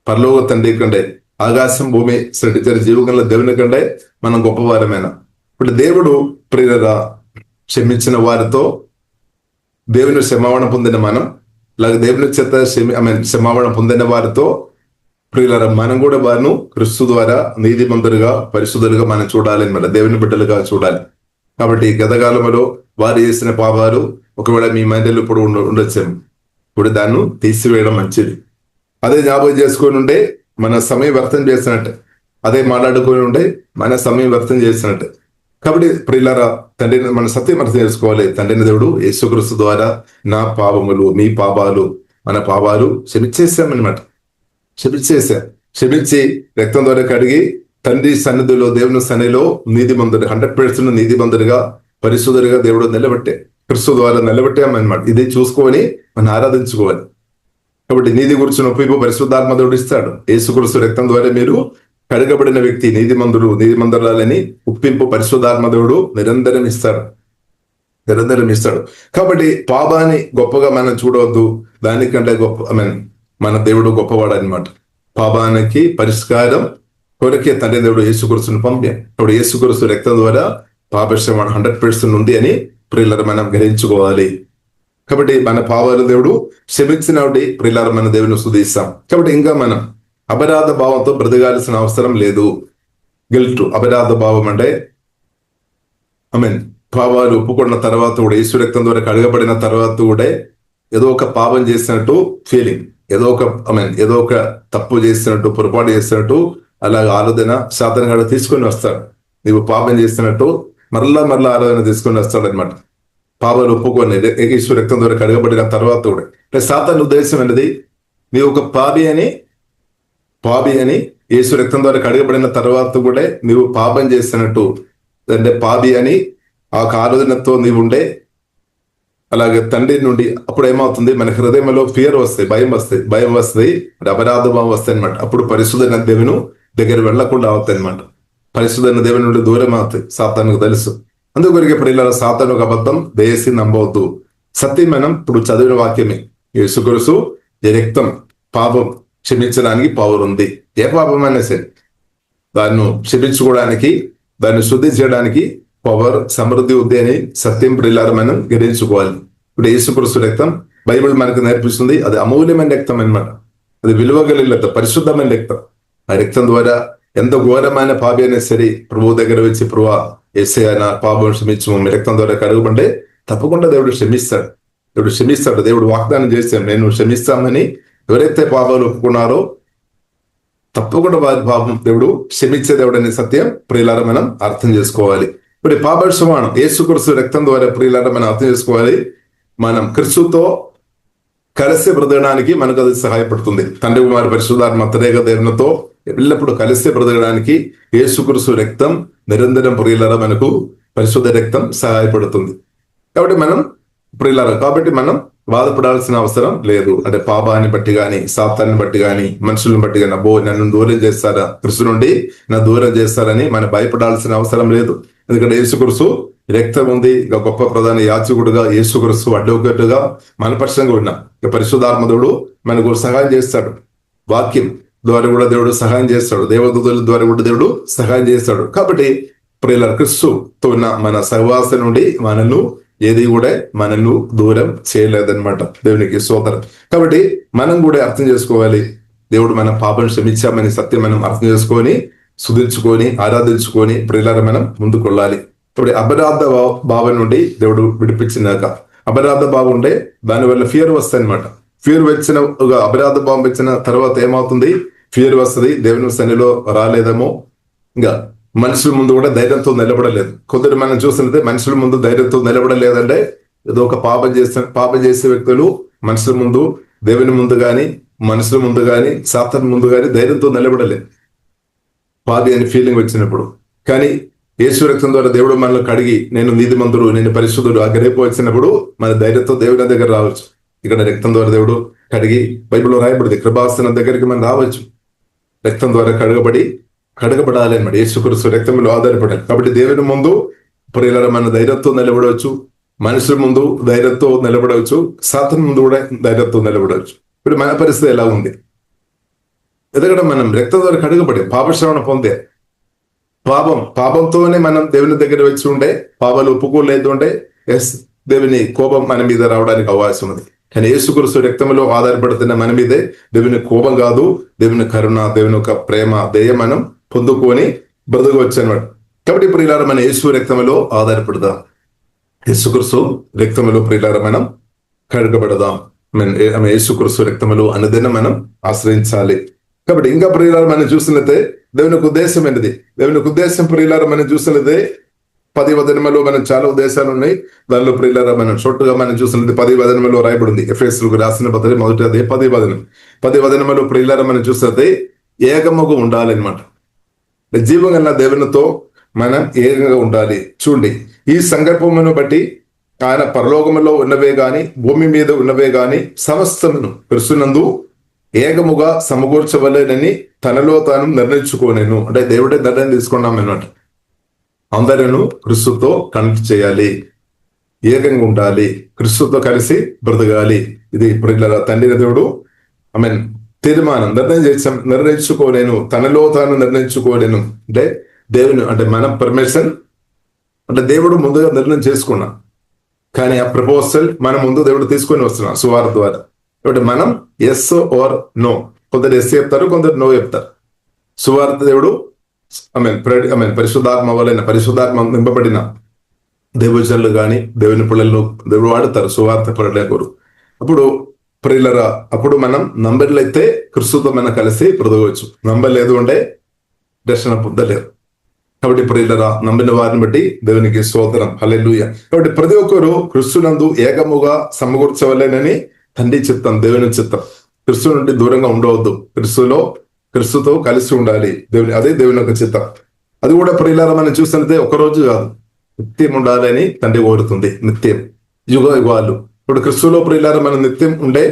పరలోక తండ్రి కంటే, ఆకాశం భూమి సృష్టించిన జీవకంలో దేవుని కంటే మనం గొప్పవారమేనా? ఇప్పుడు దేవుడు ప్రియులరా క్షమించిన వారితో దేవుని క్షమాపణ పొందిన మనం, అలాగే దేవుని చేత క్షమాపణ పొందిన వారితో ప్రియులరా మనం కూడా వారిని క్రీస్తు ద్వారా నీతిమంతులుగా పరిశుద్ధులుగా మనం చూడాలి అన్నమాట, దేవుని బిడ్డలుగా చూడాలి. కాబట్టి గతకాలంలో వారు చేసిన పాపాలు ఒకవేళ మీ మైండ్లో ఇప్పుడు ఉండొచ్చాము, ఇప్పుడు దాన్ని తీసివేయడం మంచిది. అదే జ్ఞాపకం చేసుకొని ఉంటే మన సమయం వ్యర్థం చేసినట్టే, అదే మాట్లాడుకొని ఉంటే మన సమయం వ్యర్థం చేసినట్టే. కాబట్టి ప్రియులారా తండ్రిని మన సత్యం అర్థం చేసుకోవాలి. తండ్రిని దేవుడు యేసుక్రీస్తు ద్వారా నా పాపములు, మీ పాపాలు, మన పాపాలు క్షమించేసామన్నమాట. క్షమించి రక్తం ద్వారా కడిగి తండ్రి సన్నిధిలో దేవుని సన్నిధిలో నీతిమంతుడు 100% నీతిమంతుడిగా పరిశుద్ధుడిగా దేవుడు క్రీస్తు ద్వారా నిలబెట్టామన్నమాట. ఇది చూసుకొని మనం ఆరాధించుకోవాలి. కాబట్టి నీతి గురించి ఒప్పింపు పరిశుద్ధాత్మ దేవుడు ఇస్తాడు. యేసుక్రీస్తు రక్తం ద్వారా మీరు కడగబడిన వ్యక్తి నీతిమంతురాలని ఒప్పింపు పరిశుద్ధాత్మ దేవుడు నిరంతరం ఇస్తాడు. కాబట్టి పాపాన్ని గొప్పగా మనం చూడవద్దు. దానికంటే మన దేవుడు గొప్పవాడు అనమాట. పాపానికి పరిష్కారం కొరకే తండ్రి దేవుడు యేసుక్రీస్తును పంపాడు. ఇప్పుడు యేసుక్రీస్తు రక్తం ద్వారా పాపక్షమాపణ 100% ఉంది అని ప్రియులారా మనం గ్రహించుకోవాలి. కాబట్టి మన పాపాలు దేవుడు క్షమించినవి ప్రియులారా మన దేవుని స్తుతిస్తాం. కాబట్టి ఇంకా మనం అపరాధ భావంతో బ్రతకాల్సిన అవసరం లేదు. గిల్ట్, అపరాధ భావం అంటే పాపాలు ఒప్పుకున్న తర్వాత కూడా, యేసు రక్తం ద్వారా కడగబడిన తర్వాత కూడా ఏదో ఒక పాపం చేసినట్టు ఫీలింగ్, ఏదో ఒక తప్పు చేసినట్టు, పొరపాటు చేసినట్టు అలాగ ఆలోచన సాతాను గాడు తీసుకొని వస్తాడు. నీవు పాపం చేసినట్టు మరలా ఆలోచన తీసుకొని వస్తాడు అనమాట. పాపాలు ఒప్పుకొని యేసు రక్తం ద్వారా కడగబడిన తర్వాత కూడా సాతాను ఉద్దేశం అనేది నీవు ఒక పాపి అని యేసు రక్తం ద్వారా కడగబడిన తర్వాత కూడా నీవు పాపం చేసినట్టు, అంటే పాపి అని ఆ ఆలోచనతో నీవు ఉండే అలాగే తండ్రి నుండి అప్పుడు ఏమవుతుంది, మన హృదయంలో ఫియర్ వస్తాయి, భయం వస్తాయి, అపరాధ భావం వస్తాయి అనమాట. అప్పుడు పరిశుద్ధైన దేవుని దగ్గర వెళ్లకుండా అవుతాయి అనమాట. పరిశుద్ధైన దేవుని నుండి దూరం అవుతాయి, సాతానుకు తెలుసు. అందుకొరికి ఇప్పుడు ఇలా సాతాను ఒక అబద్ధం వేసి నమ్మవద్దు. సత్యం మనం ఇప్పుడు చదివిన వాక్యమే. యేసుక్రీస్తు ఈ రక్తం పాపం క్షమించడానికి పవర్ ఉంది. ఏ పాపమైనా సరే దాన్ని క్షమించుకోవడానికి, దాన్ని శుద్ధి చేయడానికి పవర్ సమృద్ధి ఉంది అని సత్యం ప్రియులారా మనం గ్రహించుకోవాలి. ఇప్పుడు యేసుక్రీస్తు రక్తం బైబిల్ మనకు నేర్పిస్తుంది, అది అమూల్యమైన రక్తం అన్నమాట. అది విలువ కలిగిన రక్తం, పరిశుద్ధమైన రక్తం. ఆ రక్తం ద్వారా ఎంత ఘోరమైన పాపి అయినా సరే ప్రభు దగ్గర వచ్చి, ప్రభువా యేసయ్యా నా పాపం క్షమించు, మీ రక్తం ద్వారా కడుగుబంటే తప్పకుండా దేవుడు క్షమిస్తాడు. దేవుడు వాగ్దానం చేశాడు, నేను క్షమిస్తామని. ఎవరైతే పాపాలు ఒప్పుకున్నారో తప్పకుండా వారి పాపం దేవుడు క్షమించే దేవుడు అనే సత్యం ప్రియులారా మనం అర్థం చేసుకోవాలి. ఇప్పుడు పాప క్షమాపణ యేసుక్రీస్తు రక్తం ద్వారా ప్రియులారా మనం అర్థం చేసుకోవాలి. మనం క్రీస్తుతో కలిసి బ్రతకడానికి మనకు అది సహాయపడుతుంది. తండ్రి కుమార పరిశుద్ధాత్మ త్రియేక దేవునితో ఎల్లప్పుడూ కలిసి బ్రతకడానికి యేసుక్రీస్తు రక్తం నిరంతరం ప్రియులారా మనకు పరిశుద్ధ రక్తం సహాయపడుతుంది. కాబట్టి మనం బాధపడాల్సిన అవసరం లేదు. అంటే పాపాన్ని బట్టి గాని, సాతాన్ని బట్టి గాని, మనుషులను బట్టి గాని, నన్ను దూరం చేస్తారా, కృష్ణ నుండి నన్ను దూరం చేస్తారని మనం భయపడాల్సిన అవసరం లేదు. ఎందుకంటే యేసుక్రీస్తు రక్తం ఉంది. గొప్ప ప్రధాన యాజకుడుగా యేసుక్రీస్తు అడ్వకేటుగా మన పక్షంగా ఉన్నా పరిశుద్ధాత్ముడు మనకు సహాయం చేస్తాడు. వాక్యం ద్వారా కూడా దేవుడు సహాయం చేస్తాడు, దేవదూతల ద్వారా కూడా దేవుడు సహాయం చేస్తాడు. కాబట్టి ప్రియుల క్రీస్తుతో ఉన్న మన సహవాసం నుండి ఏది కూడా మనల్ని దూరం చేయలేదన్నమాట. దేవునికి స్తోత్రం. కాబట్టి మనం కూడా అర్థం చేసుకోవాలి, దేవుడు మన పాపం క్షమించామని సత్యం మనం అర్థం చేసుకొని, స్తుతించుకొని, ఆరాధించుకొని ప్రియులారా మనం ముందుకు వెళ్ళాలి. ఇప్పుడు అపరాధ భావం నుండి దేవుడు విడిపించినాక, అపరాధ భావం ఉండే దానివల్ల ఫియర్ వస్తాయి అనమాట. ఫియర్ వచ్చిన అపరాధ భావం వచ్చిన తర్వాత ఏమవుతుంది, ఫియర్ వస్తుంది. దేవుని సన్నిధిలో రాలేదేమో, ఇంకా మనుషుల ముందు కూడా ధైర్యంతో నిలబడలేదు. కొందరు మనం చూస్తుంటే మనుషుల ముందు ధైర్యంతో నిలబడలేదంటే ఏదో ఒక పాపం చేసే వ్యక్తులు మనుషుల ముందు, దేవుని ముందు గాని, మనుషుల ముందు గాని, సాతాను ముందు గాని ధైర్యంతో నిలబడలేదు, పాపి అని ఫీలింగ్ వచ్చినప్పుడు. కానీ యేసు రక్తం ద్వారా దేవుడు మనల్ని కడిగి, నేను నీతిమంతుడు, నేను పరిశుద్ధుడు ఆ గ్రేపు వచ్చినప్పుడు మన ధైర్యంతో దేవుని దగ్గర రావచ్చు. ఇక్కడ రక్తం ద్వారా దేవుడు కడిగి, బైబిల్లో రాయబడింది, కృపాసనం దగ్గరికి మనం రావచ్చు. రక్తం ద్వారా కడగబడాలి అన్నమాట. యేసుక్రీస్తు రక్తంలో ఆధారపడాలి. కాబట్టి దేవుని ముందు ప్రియులారా మన ధైర్యంతో నిలబడవచ్చు, మనుషుల ముందు ధైర్యంతో నిలబడవచ్చు, సాతాను ముందు కూడా ధైర్యంతో నిలబడవచ్చు. ఇప్పుడు మన పరిస్థితి ఎలా ఉంది? ఎందుకంటే మనం రక్తం ద్వారా కడగబడి పాపశ్రవణ పొందే, పాపంతోనే మనం దేవుని దగ్గర వచ్చి ఉండే, పాపాలు ఒప్పుకోలేదు ఉండే దేవుని కోపం మన మీద రావడానికి అవకాశం ఉంది. కానీ యేసుక్రీస్తు రక్తంలో ఆధారపడుతున్న మన మీదే దేవుని కోపం కాదు, దేవుని కరుణ, దేవుని యొక్క ప్రేమ, దయ మనం పొందుకొని బ్రతకవచ్చు అన్నమాట. కాబట్టి ప్రియులారా మన యేసు రక్తంలో ఆధారపడదాం, యేసుక్రీస్తు రక్తంలో ప్రియులారా మనం కడగబడదాం. యేసుక్రీస్తు రక్తంలో అనుదినం మనం ఆశ్రయించాలి. కాబట్టి ఇంకా ప్రియులారా మనం చూసినట్లయితే దేవునికి ఉద్దేశం ఏంటిది? దేవునికి ఉద్దేశం ప్రియులారా మనం చూసినట్లయితే 10 వచనములో మనం చాలా ఉద్దేశాలు ఉన్నాయి. దానిలో ప్రియులారా మనం షొట్టుగా మనం చూసినది 10 వచనములో రాయబడింది. ఎఫెసీయులకు రాసిన పత్రిక 1వ అధ్యాయం 10 వచనములో ప్రియులారా మనం చూసినట్లయితే ఏకముగా ఉండాలన్నమాట. జీవం గల దేవునితో మనం ఏకంగా ఉండాలి. చూడండి, ఈ సంకల్పమును బట్టి ఆయన పరలోకములో ఉన్నవే గాని, భూమి మీద ఉన్నవే గాని సమస్తమును క్రీస్తునందు ఏకముగా సమకూర్చవలేనని తనలో తాను నిర్ణయించుకోనేను. అంటే దేవుడే నిర్ణయం తీసుకున్నాం అన్నమాట. అందరూ క్రీస్తుతో కనెక్ట్ చేయాలి, ఏకంగా ఉండాలి, క్రీస్తుతో కలిసి బ్రతకాలి. ఇది ప్రియులారా తండ్రి దేవుడు తీర్మానం నిర్ణయించుకోలేను, తనలో తాను నిర్ణయించుకోలేను. అంటే దేవుని, అంటే మనం పర్మిషన్, అంటే దేవుడు ముందుగా నిర్ణయం చేసుకున్నాం, కానీ ఆ ప్రపోజల్ మన ముందు దేవుడు తీసుకొని వస్తున్నాం సువార్త ద్వారా. కాబట్టి మనం ఎస్ ఆర్ నో, కొందరు ఎస్ చెప్తారు, కొందరు నో చెప్తారు. సువార్త దేవుడు పరిశుద్ధాత్మ వలన, పరిశుద్ధాత్మ నింపబడిన దేవజనులు కానీ దేవుని పిల్లలను దేవుడు వాడుతారు సువార్త పడలేకూరు. అప్పుడు ప్రియులరా, అప్పుడు మనం నంబర్లైతే క్రీస్తుతో మనం కలిసి బ్రతకవచ్చు, నంబర్లేదు అంటే దర్శన పొందలేరు. కాబట్టి ప్రియులరా, నమ్మిన వారిని బట్టి దేవునికి స్తోత్రం, హల్లెలూయా. కాబట్టి ప్రతి ఒక్కరు క్రీస్తునందు ఏకముగా సమకూర్చవలేనని తండ్రి చిత్తం, దేవుని చిత్తం. క్రీస్తు నుండి దూరంగా ఉండవద్దు, క్రీస్తుతో కలిసి ఉండాలి. అదే దేవుని యొక్క చిత్తం. అది కూడా ప్రియులారా మనం చూసినట్లయితే ఒకరోజు కాదు, నిత్యం ఉండాలని తండ్రి కోరుతుంది. నిత్యం యుగ యుగాలు. ఇప్పుడు క్రిస్తులో ప్రియులారా మనం నిత్యం ఉండే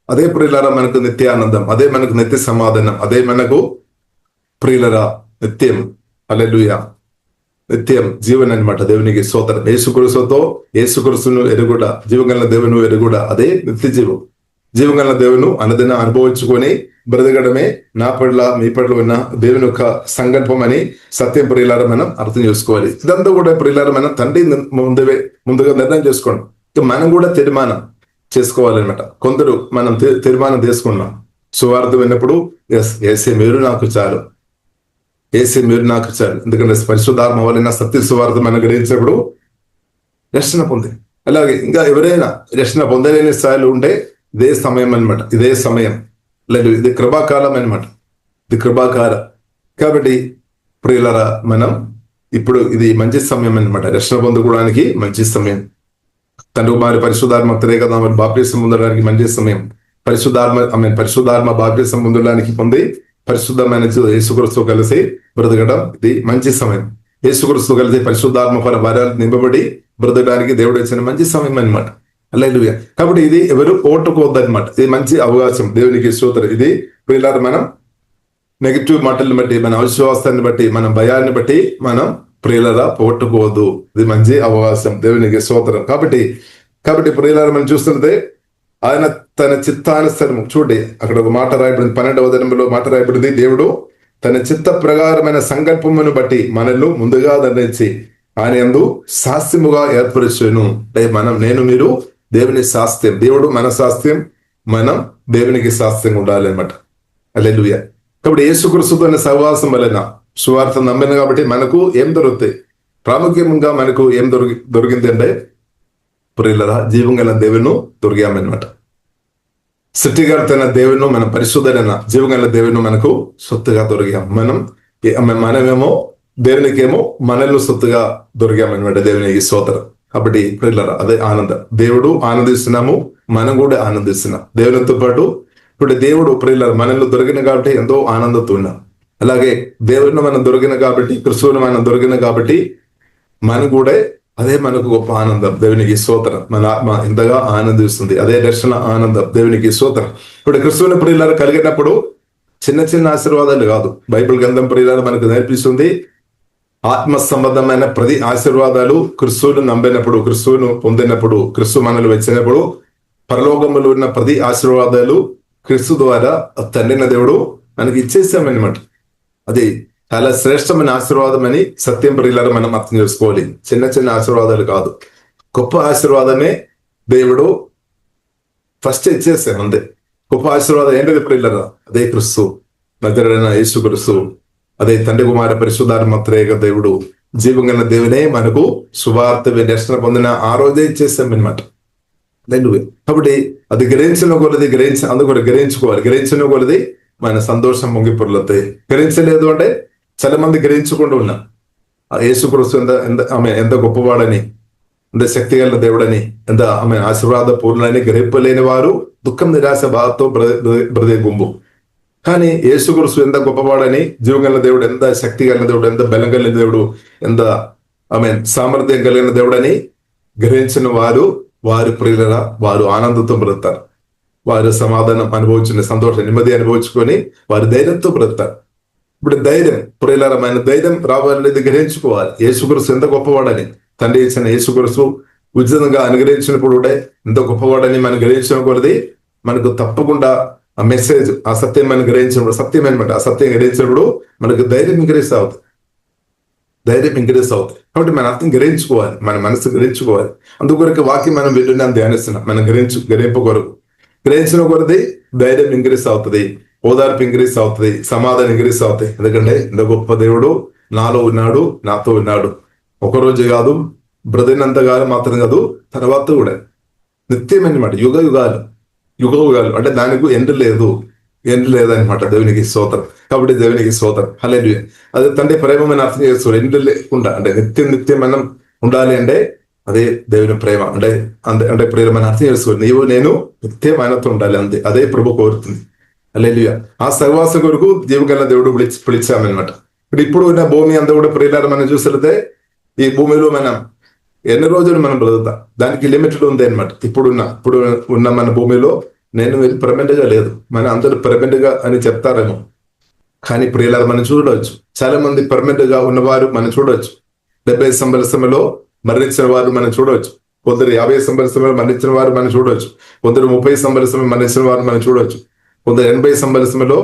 అదే ప్రియులారా మనకు నిత్య ఆనందం, అదే మనకు నిత్య సమాధానం, అదే మనకు ప్రియులరా నిత్యం. హల్లెలూయా. నిత్యం జీవన్ అనమాట. దేవునికి స్తోత్రం. యేసుక్రీస్తును ఎరుగుట, జీవగల దేవుని ఎరుగుట, అదే నిత్య జీవం. జీవగల దేవుని అనుదిన అనుభవించుకొని బ్రతకడమే నా పట్ల మీ పట్ల ఉన్న దేవుని యొక్క సంకల్పం అని సత్యం ప్రియులారా మనం అర్థం చేసుకోవాలి. ఇదంతా కూడా ప్రియులారా మనం తండ్రి ముందుగా నిర్ణయం చేసుకోండి. మనం కూడా తీర్మానం చేసుకోవాలన్నమాట. కొందరు మనం తీర్మానం తీసుకున్నాం, సువార్త విన్నప్పుడు యేసే మీరు నాకు చాలు, యేసే మీరు నాకు చాలు. ఎందుకంటే పరిశుద్ధాత్మ వలన సత్య సువార్త మనం గ్రహించినప్పుడు రక్షణ పొంది, అలాగే ఇంకా ఎవరైనా రక్షణ పొందలేని స్థాయిలో ఉంటే ఇదే సమయం అనమాట. ఇదే సమయం లేదు, ఇది కృపాకాలం అనమాట. ఇది కృపాకాలం. కాబట్టి ప్రియులారా మనం ఇప్పుడు ఇది మంచి సమయం అనమాట. రక్షణ పొందుకోవడానికి మంచి సమయం. తండ్రి కుమారి పరిశుద్ధాత్మ త్రేకత బాప్టిసం పొందడానికి మంచి సమయం. పరిశుద్ధాత్మ బాప్టిసం పొందడానికి పొంది పరిశుద్ధమైన యేసుక్రీస్తు కలిసి బ్రతకడం ఇది మంచి సమయం. యేసుక్రీస్తు కలిసి పరిశుద్ధాత్మ వరాలు నింపబడి బ్రతకడానికి దేవుడు ఇచ్చిన మంచి సమయం అనమాట. హల్లెలూయా. కాబట్టి ఇది ఎవరు ఓటుకోవద్దనమాట. ఇది మంచి అవకాశం. దేవునికి స్తోత్రం. ఇది ప్రియులారా మనం నెగిటివ్ మాటలను బట్టి, మన అవిశ్వాసాన్ని బట్టి, మన భయాన్ని బట్టి మనం ప్రియులారా పోగొట్టుకోవద్దు. ఇది మంచి అవకాశం. దేవునికి స్తోత్రం. కాబట్టి ప్రియులారా మనం చూస్తున్నదే ఆయన తన చిత్తానుసరము. చూడండి అక్కడ ఒక మాట రాయబడింది, 12వ వచనంలో మాట రాయబడింది, దేవుడు తన చిత్త ప్రకారమైన సంకల్పమును బట్టి మనల్ని ముందుగా నిర్ణయించి ఆయన యందు శాస్త్యముగా ఏర్పరిచాను. అంటే నేను మీరు దేవుని శాస్త్యం, దేవుడు మన శాస్త్యం, మనం దేవునికి శాస్త్యంగా ఉండాలి అనమాట. హల్లెలూయా. కాబట్టి యేసుక్రీస్తుతో సహవాసం వలన సువార్త నమ్మిన కాబట్టి మనకు ఏం దొరుకుతాయి? ప్రాముఖ్యంగా మనకు ఏం దొరికింది అంటే ప్రియులరా జీవం గల దేవుని దొరికామన్నమాట. సృష్టికర్తైన దేవుని, మన పరిశుద్ధమైన జీవం గల దేవుని మనకు సొత్తుగా దొరికాం. మనమేమో దేవునికేమో మనల్ని సొత్తుగా దొరికామన్నమాట. దేవునికి స్తోత్రం. కాబట్టి ప్రియులరా అదే ఆనందం. దేవుడు ఆనందిస్తున్నాము, మనం కూడా ఆనందిస్తున్నాం దేవునితో పాటు. ఇప్పుడు దేవుడు ప్రియులరా మనల్ని దొరికిన కాబట్టి ఎంతో ఆనందంతో ఉన్నాం. అలాగే దేవుడిని మనం దొరికిన కాబట్టి, క్రిస్తువుని మనం దొరికిన కాబట్టి మనం కూడా అదే మనకు గొప్ప ఆనందం. దేవునికి స్తోత్రం. మన ఆత్మ ఎంతగా ఆనందిస్తుంది. అదే దర్శన ఆనందం. దేవునికి స్తోత్రం. ఇప్పుడు క్రిస్తువుని ప్రియులారా కలిగినప్పుడు చిన్న చిన్న ఆశీర్వాదాలు కాదు. బైబిల్ గ్రంథం ప్రియులారా మనకు నేర్పిస్తుంది ఆత్మ సంబంధమైన ప్రతి ఆశీర్వాదాలు క్రిస్తువును నమ్మినప్పుడు, క్రిస్తువును పొందినప్పుడు, క్రిస్తు మనలు వచ్చినప్పుడు పరలోకములో ఉన్న ప్రతి ఆశీర్వాదాలు క్రిస్తు ద్వారా తండ్రిన దేవుడు మనకి ఇచ్చేసామన్నమాట. అది చాలా శ్రేష్టమైన ఆశీర్వాదం అని సత్యం ప్రియులారా మనం అర్థం చేసుకోవాలి. చిన్న చిన్న ఆశీర్వాదాలు కాదు, గొప్ప ఆశీర్వాదమే దేవుడు ఫస్ట్ ఇచ్చేసాం. అంతే గొప్ప ఆశీర్వాదం ఏంటిది ప్రియులారా? అదే క్రిస్తు, నజరేయుడైన యేసుక్రీస్తు, అదే తండ్రి కుమార పరిశుద్ధాత్మ త్రేక దేవుడు, జీవంగల దేవునే మనకు సువార్త దర్శన పొందిన ఆ రోజే ఇచ్చేసాం అనమాట. కాబట్టి అది గ్రహించిన కొలది అందుకు గ్రహించిన కొలది మన సంతోషం ముగిపొర్లుతాయి. గ్రహించలేదు అంటే చాలా మంది గ్రహించకుండా ఉన్నాం. యేసుక్రీస్తు ఎంత గొప్పవాడని, ఎంత శక్తి గల దేవుడని, ఎంత ఆశీర్వాద పూర్ణని గ్రహింపలేని వారు దుఃఖం నిరాశ బాధతో బ్రదే గుంపు. కానీ యేసుక్రీస్తు ఎంత గొప్పవాడని, జీవగల దేవుడు, ఎంత శక్తి కలిగిన దేవుడు, ఎంత బలం కలిగిన దేవుడు, ఎంత సామర్థ్యం కలిగిన దేవుడని గ్రహించిన వారి ప్రియులరా వారు ఆనందంతో బ్రతుకుతారు. వారు సమాధానం అనుభవించిన సంతోషం నెమ్మది అనుభవించుకొని వారి ధైర్యంతో బ్రతుకుతారు. ఇప్పుడు ధైర్యం ప్రియులరా, మన ధైర్యం రావాలనేది గ్రహించుకోవాలి. యేసుక్రీస్తు ఎంత గొప్పవాడని, తండ్రి ఇచ్చిన యేసుక్రీస్తు ఉచితంగా అనుగ్రహించినప్పుడు కూడా ఎంత గొప్పవాడని మనం గ్రహించిన కొలది మనకు తప్పకుండా ఆ మెసేజ్, ఆ సత్యం మనం గ్రహించినప్పుడు, సత్యం అనమాట, ఆ సత్యం గ్రహించినప్పుడు మనకు ధైర్యం ఇంక్రీజ్ అవుతుంది. కాబట్టి మన అర్థం గ్రహించుకోవాలి, మన మనసు గ్రహించుకోవాలి. అందుకొరకు వాక్యం మనం వింటున్నాం, ధ్యానిస్తున్నాం. మనం గ్రహింపు కొరకు గ్రహించిన కొరది ధైర్యం ఇంక్రీజ్ అవుతుంది, ఓదార్పు ఇంక్రీజ్ అవుతుంది, సమాధానం ఇంక్రీజ్ అవుతాయి. ఎందుకంటే ఇంత గొప్ప దేవుడు నాలో ఉన్నాడు, నాతో ఉన్నాడు. ఒకరోజు కాదు, బ్రతినంత కాలం మాత్రం కాదు, తర్వాత కూడా నిత్యం అన్నమాట. యుగ యుగాలు అంటే దానికి ఎండ్ లేదనమాట. దేవునికి స్తోత్రం. కాబట్టి దేవునికి స్తోత్రం. హల్లెలూయా. అదే తండ్రి ప్రేమ మనం అర్థం చేస్తాడు. ఎండ్ లేకుండా అంటే నిత్యం మనం ఉండాలి అంటే అదే దేవుని ప్రేమ. అంటే ప్రేమ మనం అర్థం చేసుకోవాలి. నీవు నేను నిత్యం ఆయనతో ఉండాలి, అంతే. అదే ప్రభు కోరుతుంది. హల్లెలూయా. ఆ సహవాసం కొరకు జీవగల దేవుడు పిలిచామన్నమాట. ఇప్పుడు ఉన్న భూమి అంతా కూడా ప్రియులారా మనం చూసితే ఈ భూమిలో మనం ఎన్ని రోజులు మనం బ్రతుకుతాం? దానికి లిమిటెడ్ ఉంది అనమాట. ఇప్పుడు ఉన్న మన భూమిలో నేను పర్మనెంట్ గా లేదు. మన అందరూ పర్మనెంట్ గా అని చెప్తారేమో, కానీ ప్రియులారా మనం చూడవచ్చు, చాలా మంది పర్మనెంట్ గా ఉన్నవారు మనం చూడవచ్చు. 70 సంవత్సరంలో మరణించిన వారు మనం చూడవచ్చు. కొందరు 50 సంవత్సరంలో మరణించిన వారు మనం చూడవచ్చు. కొందరు 30 సంవత్సరంలో మరణించిన వారు మనం చూడవచ్చు. కొందరు 80 సంవత్సరంలో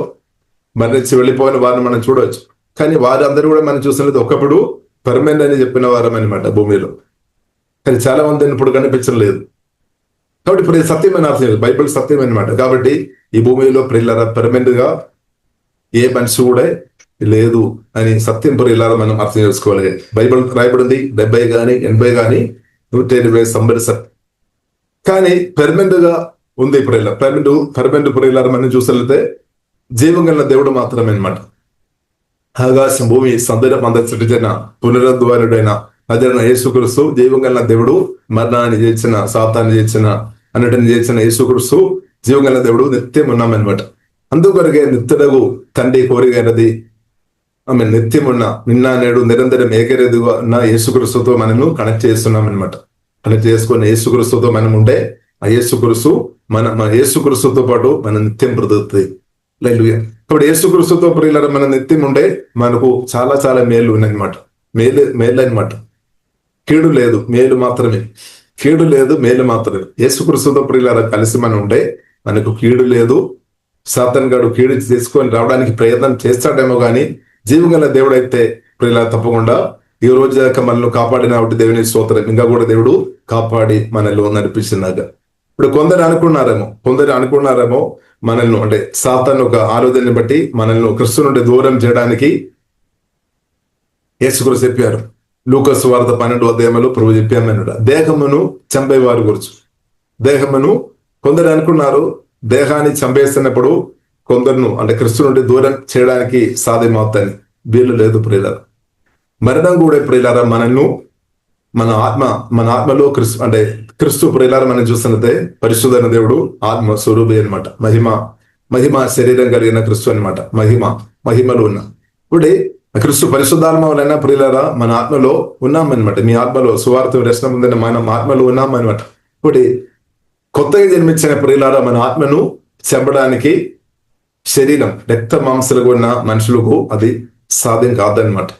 మరణించి వెళ్ళిపోయిన వారిని మనం చూడవచ్చు. కానీ వారందరూ కూడా మనం చూసినది ఒకప్పుడు పర్మనెంట్ అని చెప్పిన వారం అనమాట భూమిలో. కానీ చాలా మందిని ఇప్పుడు కనిపించడం లేదు. కాబట్టి ఇప్పుడు సత్యమైన అర్థం, బైబిల్ సత్యం అనమాట. కాబట్టి ఈ భూమిలో ప్రియులారా పర్మనెంట్ గా ఏ మనిషి కూడా లేదు అని సత్యం ప్రియులారా మనం అర్థం చేసుకోవాలి. బైబిల్ రాయబడింది 70 గాని 80 గాని 120 సంవత్సరం, కానీ పర్మనెంట్ గా ఉంది ప్రియుల. పర్మనెంట్ ప్రియులారా మనం చూసినట్లయితే జీవం కలిగిన దేవుడు మాత్రమే అనమాట. ఆకాశం భూమి సముద్రం అంత సృష్టించిన పునరుద్ధారుడైన అదైన యేసుక్రీస్తు జీవం కలిగిన దేవుడు, మరణాన్ని చేసిన సాతాన్ని చేసిన అన్నిటిని చేసిన యేసుక్రీస్తు జీవం కలిగిన దేవుడు నిత్యం ఉన్నామన్నమాట. అందుకొరకే నిత్యుడగు తండ్రి కోరికైనది ఆమె నిత్యం ఉన్న నిన్న నేడు నిరంతరం ఏకరీతిగా ఉన్న యేసుక్రీస్తుతో మనము కనెక్ట్ చేస్తున్నాం అనమాట. కనెక్ట్ చేసుకున్న యేసుక్రీస్తుతో మనం ఉంటే ఆ యేసుక్రీస్తు మన యేసుక్రీస్తుతో పాటు మన నిత్యం బ్రతుకుతుంది. ఇప్పుడు యేసుక్రీస్తుతో ప్రియులారా మన నిత్యం ఉండే మనకు చాలా చాలా మేలు ఉన్నాయన్నమాట. మేలు అనమాట. కీడు లేదు, మేలు మాత్రమే. కీడు లేదు, మేలు మాత్రమే. యేసుక్రీస్తుతో ప్రియులారా కలిసి మనం ఉంటే మనకు కీడు లేదు. సాతాన్ గాడు కీడు తీసుకొని రావడానికి ప్రయత్నం చేస్తాడేమో కానీ జీవగల దేవుడు అయితే ప్రియులారా తప్పకుండా ఈ రోజు దాకా మనల్ని కాపాడిన దేవుని స్తోత్రం. ఇంకా కూడా దేవుడు కాపాడి మనలో నడిపిస్తున్నాగా. ఇప్పుడు కొందరు అనుకున్నారేమో మనల్ని అంటే సాతాను ఒక ఆలోచనని బట్టి మనల్ని క్రీస్తు నుండి దూరం చేయడానికి యేసుక్రీస్తు చెప్పారు. లూకాసు వార్త 12వ అధ్యాయంలో ప్రభు చెప్పామన్నాడు, దేహమును చంపేవారు గురించి. దేహమును కొందరు అనుకున్నారు దేహాన్ని చంపేస్తున్నప్పుడు కొందరును అంటే క్రీస్తు నుండి దూరం చేయడానికి సాధ్యమవుతాయి. వీళ్ళు లేదు ప్రియులారా. మరణం కూడా ప్రియులారా మన ఆత్మలో క్రీస్తు ప్రియులారా మనం చూస్తున్నదే పరిశుద్ధైన దేవుడు ఆత్మ స్వరూపి అనమాట. మహిమ శరీరం కలిగిన క్రీస్తు అనమాట. మహిమలో ఉన్న ఇప్పుడు క్రీస్తు పరిశుద్ధాత్మ వలన ప్రియులారా మన ఆత్మలో ఉన్నామన్నమాట. మీ ఆత్మలో సువార్త రచన ఉందని మనం ఆత్మలో ఉన్నామన్నమాట. ఇప్పుడు కొత్తగా జన్మించిన ప్రియులారా మన ఆత్మను చంపడానికి శరీరం రక్త మాంసాలుగా ఉన్న మనుషులకు అది సాధ్యం కాదనమాట.